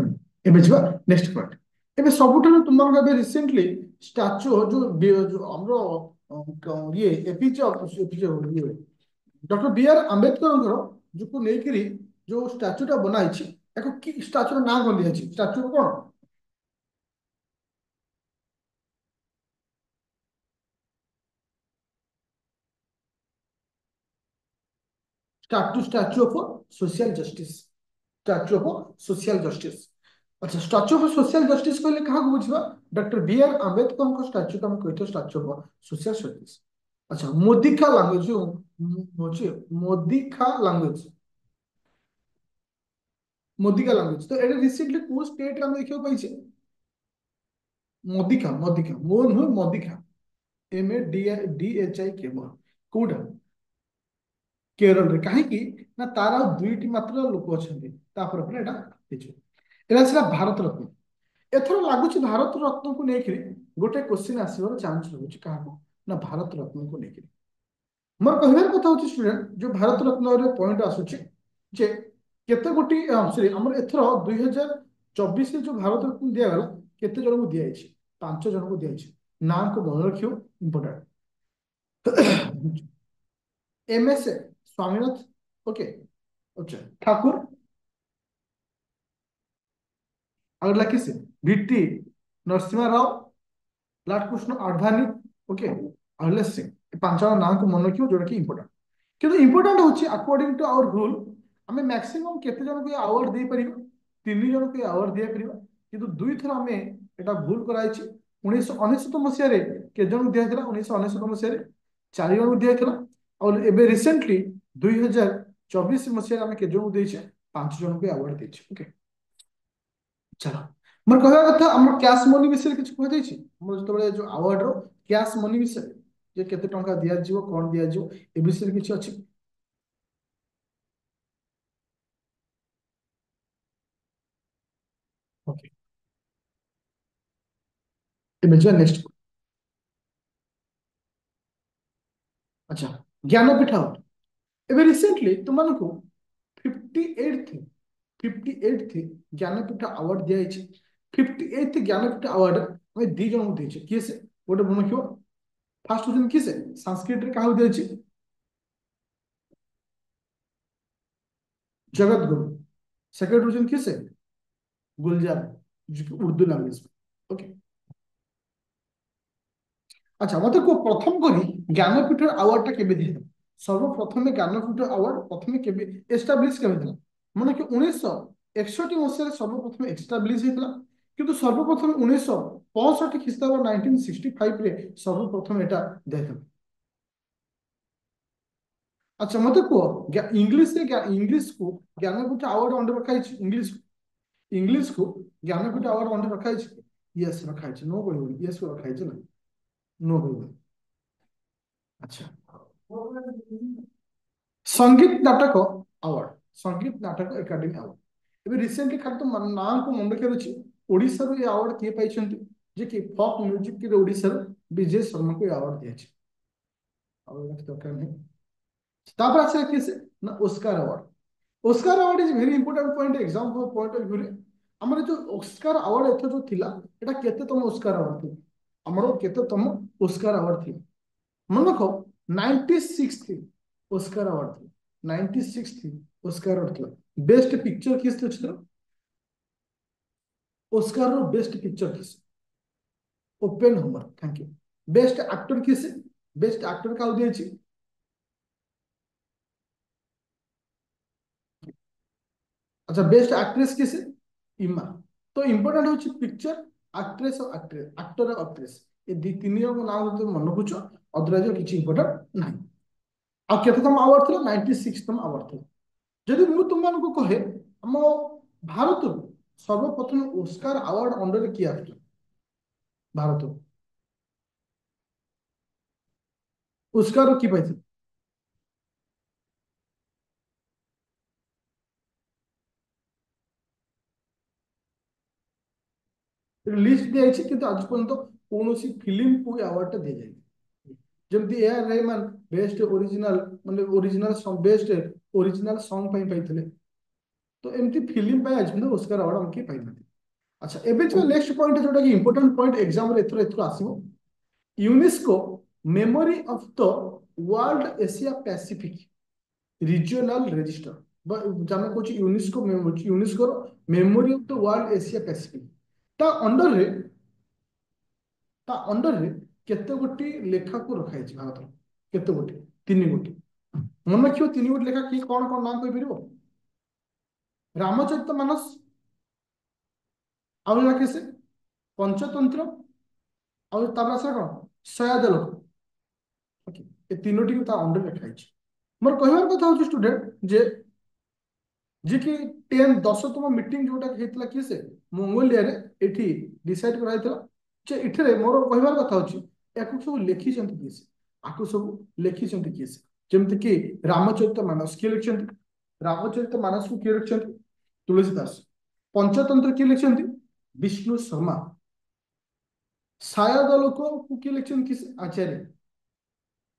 पॉइंट एबे सबुठानु तुमर एबे रिसेंटली स्टैच्यू जो हमरो ये एपीजे डॉक्टर बी आर आंबेडकर जो को लेकरी जो स्टैच्यू टा बनाई एको की स्टैच्यू ना कोन दिया statue cone statue of social justice statue of social justice अच्छा स्टैच्यू ऑफ सोशल जस्टिस कहले कहा बुझबा डॉक्टर बी आर आंबेडकर को स्टैच्यू का हम कहतो स्टैच्यू ऑफ सोशल जस्टिस अच्छा मोदिका लैंग्वेज जो होची मोदिका लैंग्वेज मोदिका लैंग्वेज तो एटा रिसेंटली को स्टेट रे हम देखियो पाइछे ମଦିଖା ମଦିଖା ମୋ ନୁହେଁ ମଦିଖା MADIDHI କୋଉଟା କେରଳରେ କାହିଁକି ନା ତାର ଆଉ ଦୁଇଟି ମାତ୍ର ଲୋକ ଅଛନ୍ତି ତାପରେ ପରେ ଏଇଟା ହେଇଯିବ। ଏଇଟା ଥିଲା ଭାରତ ରତ୍ନ। ଏଥର ଲାଗୁଛି ଭାରତ ରତ୍ନକୁ ନେଇକିରି ଗୋଟେ କ୍ୱେଶ୍ଚିନ୍ ଆସିବାର ଚାନ୍ସ ରହୁଛି କାହାକୁ ନା ଭାରତ ରତ୍ନକୁ ନେଇକିରି। ମୋର କହିବାର କଥା ହଉଛି ଷ୍ଟୁଡେଣ୍ଟ ଯୋଉ ଭାରତ ରତ୍ନରେ ପଏଣ୍ଟ ଆସୁଛି ଯେ କେତେ ଗୋଟି ସରି ଆମର ଏଥର 2024 ଯୋଉ ଭାରତ ରତ୍ନ ଦିଆଗଲା କେତେ ଜଣଙ୍କୁ ଦିଆଯାଇଛି 5 ଜଣଙ୍କୁ ଦିଆଯାଇଛି ନାଁକୁ ମନେ ରଖିବ ଇମ୍ପୋର୍ଟାଣ୍ଟ। MSA स्वामीनाथ ओके अच्छा ठाकुर अगला किसे भिट्टी नरसिम्हा राव लालकृष्ण आडवाणी ओके अगले सिंह पांच जन नाम को मन रखियो जोटा कि इंपोर्टेंट किंतु इंपोर्टेंट होची अकॉर्डिंग टू आवर रूल हमें मैक्सिमम केते जन को अवार्ड दे परिबो 3 जन को अवार्ड दे परिबो किंतु दुई थर हमें एटा भूल कराइछि 1999 मसिया रे के जन दिया थिला 1999 मसिया रे 4 जन को दिया थिला और एबे रिसेंटली 2024 मसिया रे हमें के जन देइछे 5 जन को अवार्ड देइछे ओके चलो मोर कहवा कथा हमर कैश मनी विषय किछ कह देछि हमर जतबे जो अवार्ड रो कैश मनी विषय जे केते टंका दिया जिवो कोन दिया जिवो ए विषय किछ अछि ओके एबे जो नेक्स्ट अच्छा ज्ञानपीठ अवार्ड एबे रिसेंटली तुमनको 58th 58th ज्ञानपीठ अवार्ड दिया जाइए 58th ज्ञानपीठ अवार्ड हमें 2 जन को देइछे किए से गोटे मन रखियो फर्स्ट होजन किए से संस्कृत रे काहु देइछे जगत गुरु सेकंड होजन किए से गुलजार जो कि उर्दू लैंग्वेज में ओके अच्छा मते को प्रथम करी ज्ञानपीठ अवार्ड टा केबे दिया सर्वप्रथम ज्ञानपीठ अवार्ड प्रथम केबे एस्टाब्लिश केबे दिला माने कि 1961 मसिया सर्वप्रथम एस्टाब्लिश हेतला किंतु सर्वप्रथम 1965 ख्रीस्टाब्द 1965 रे सर्वप्रथम एटा देथम अच्छा मते को इंग्लिश को ज्ञानपीठ अवार्ड अंडर रखा है इंग्लिश को ज्ञानपीठ अवार्ड अंडर रखा है यस रखा है नो बोलिबो यस को रखा है ना नो बोलिबो अच्छा संगीत नाटक अवार्ड संगीत नाटक एकेडमी अवार्ड एबे रिसेंटली खाली तो नाम को मन रखियार अछि ओडिसा रो ये अवार्ड किए पाइछन्ति जे कि फोक म्यूजिक के ओडिसा रो विजय शर्मा को अवार्ड दिया छै और रख दरकार नहीं तापर आसे किसे ना Oscar award Oscar award is very important point exam point of view रे हमर जो ऑस्कर अवार्ड एथ जो थिला एटा केते तम ऑस्कर अवार्ड थी हमरो केते तम ऑस्कर अवार्ड थी मन रखो 96 थी ऑस्कर अवार्ड थी 96 थी ऑस्कर अवार्ड थी बेस्ट पिक्चर किस थे चित्र ऑस्कर रो बेस्ट पिक्चर किस open Homer thank you best actor किस बेस्ट एक्टर का दिए छी अच्छा बेस्ट एक्ट्रेस किस इमा तो इंपोर्टेंट होची पिक्चर एक्ट्रेस और एक्टर और एक्ट्रेस ये दी तीन जन नाम तो मन रखुछ अदरवाइज किछि इंपोर्टेंट नाही आ केतम अवार्ड थिला 96तम अवार्ड थिला जदि मु तुम मानको कहे हम भारत सर्वप्रथम ऑस्कर अवार्ड अंडर किया भारत ऑस्कर की पाइथि लिस्ट दिया जाइए किंतु आज पर्यंत कौन सी फिल्म को अवार्ड टा दिया जाए जमती A R Rahman best original मतलब ओरिजिनल बेस्ट ओरिजिनल सॉन्ग पाई पाइथिले तो एमती फिल्म पाई आज पर्यंत ऑस्कर अवार्ड हमके पाई ना अच्छा एबे जो नेक्स्ट पॉइंट जोटा कि इंपोर्टेंट पॉइंट एग्जाम रे एथरो आसीबो UNESCO memory of the world Asia Pacific regional register जामे कोची UNESCO memory of the world Asia Pacific ता अंडर रे ता अंडर रे केते गोटी लेखा को रखा है भारत केते गोटी 3 गोटी मन रखियो 3 गोटी लेखा की कौन नाम कहि परिबो रामचरित मानस आउ लाके से पंचतंत्र और तापर आसा कोन सयाद लोक ओके ए 3टी को ता अंडर लिखा है मोर कहबार କଥା होची स्टूडेंट जे कि 10 10तम मीटिंग जोटा हेतला कि से मंगोलिया रे एठी डिसाइड करा हेतला ଯେ ଏଠାରେ ମୋର କହିବାର କଥା ହଉଛି ୟାକୁ ସବୁ ଲେଖିଛନ୍ତି କିଏ ସେ, ଆକୁ ସବୁ ଲେଖିଛନ୍ତି କିଏ ସେ? ଯେମିତି କି ରାମଚରିତ ମାନସ କିଏ ଲେଖିଛନ୍ତି? ରାମଚରିତ ମାନସକୁ କିଏ ଲେଖିଛନ୍ତି? ତୁଳସୀ ଦାସ। ପଞ୍ଚତନ୍ତ୍ର କିଏ ଲେଖିଛନ୍ତି? ବିଷ୍ଣୁ ଶର୍ମା। ସାୟଦ ଲୋକକୁ କିଏ ଲେଖିଛନ୍ତି? କିଏ ସେ? ଆଚାର୍ଯ୍ୟ।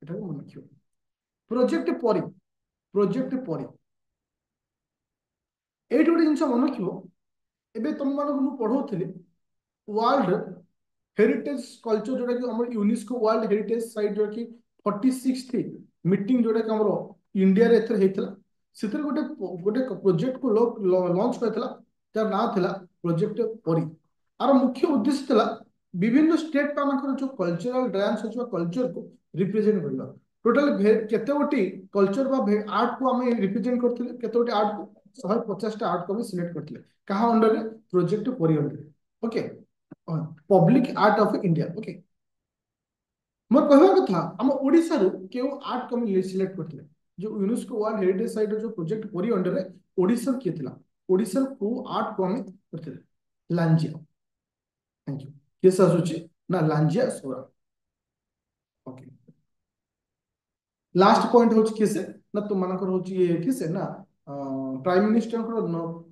ଏଟାକୁ ମନେ ରଖିବ। ପ୍ରୋଜେକ୍ଟ ପରି, ପ୍ରୋଜେକ୍ଟ ପରି ଏଇଠି ଗୋଟେ ଜିନିଷ ମନେ ରଖିବ। ଏବେ ତମମାନଙ୍କୁ ମୁଁ ପଢଉଥିଲି ୱାର୍ଲଡ हेरिटेज कल्चर जोटा कि हमर यूनेस्को वर्ल्ड हेरिटेज साइट जोटा कि 46th मीटिंग जोटा कि हमर इंडिया रे एथर हेतला। सेतर गोटे गोटे प्रोजेक्ट को लॉन्च करथला, तार नाम थिला प्रोजेक्ट परी। आर मुख्य उद्देश्य थिला विभिन्न स्टेट मानकर जो कल्चरल डांस अछि कल्चर को रिप्रेजेंट करला। टोटल केते गोटी कल्चर बा आर्ट को हमें रिप्रेजेंट करथिले, केते गोटी आर्ट को 150 टा आर्ट को हम सिलेक्ट करथिले कहा अंडर रे? प्रोजेक्ट परी under. Okay, public art of India. Okay, मोर कहवा कथा हम ओडिसा रो केउ आर्ट कम सिलेक्ट करथिले जो यूनेस्को वर्ल्ड हेरिटेज साइट जो प्रोजेक्ट परी अंडर रे ओडिसा के थिला। ओडिसा को आर्ट को हम करथिले लांजिया। Thank you. केस आसुची ना लांजिया सोरा। ओके, लास्ट पॉइंट होची केसे ना तुम मानकर होची ये केसे ना प्राइम मिनिस्टर को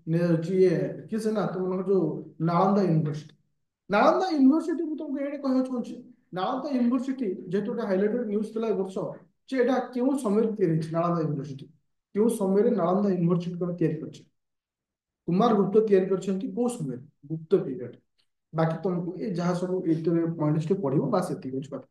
ने होची ये केसे ना तुम मानकर जो नालंदा यूनिवर्सिटी। नालंदा यूनिवर्सिटी को तुमको एडे कहय छौची। नालंदा यूनिवर्सिटी जेतो हाइलाइटेड न्यूज तला वर्ष जे एटा केउ समय तैयारी छै। नालंदा यूनिवर्सिटी केउ समय रे नालंदा यूनिवर्सिटी को तैयारी करछि? कुमार गुप्त तैयारी करछंती को समय? गुप्त पीरियड। बाकी तुमको ये जहां सब एतरे पॉइंट्स के पढ़िबो बास एति कुछ बात।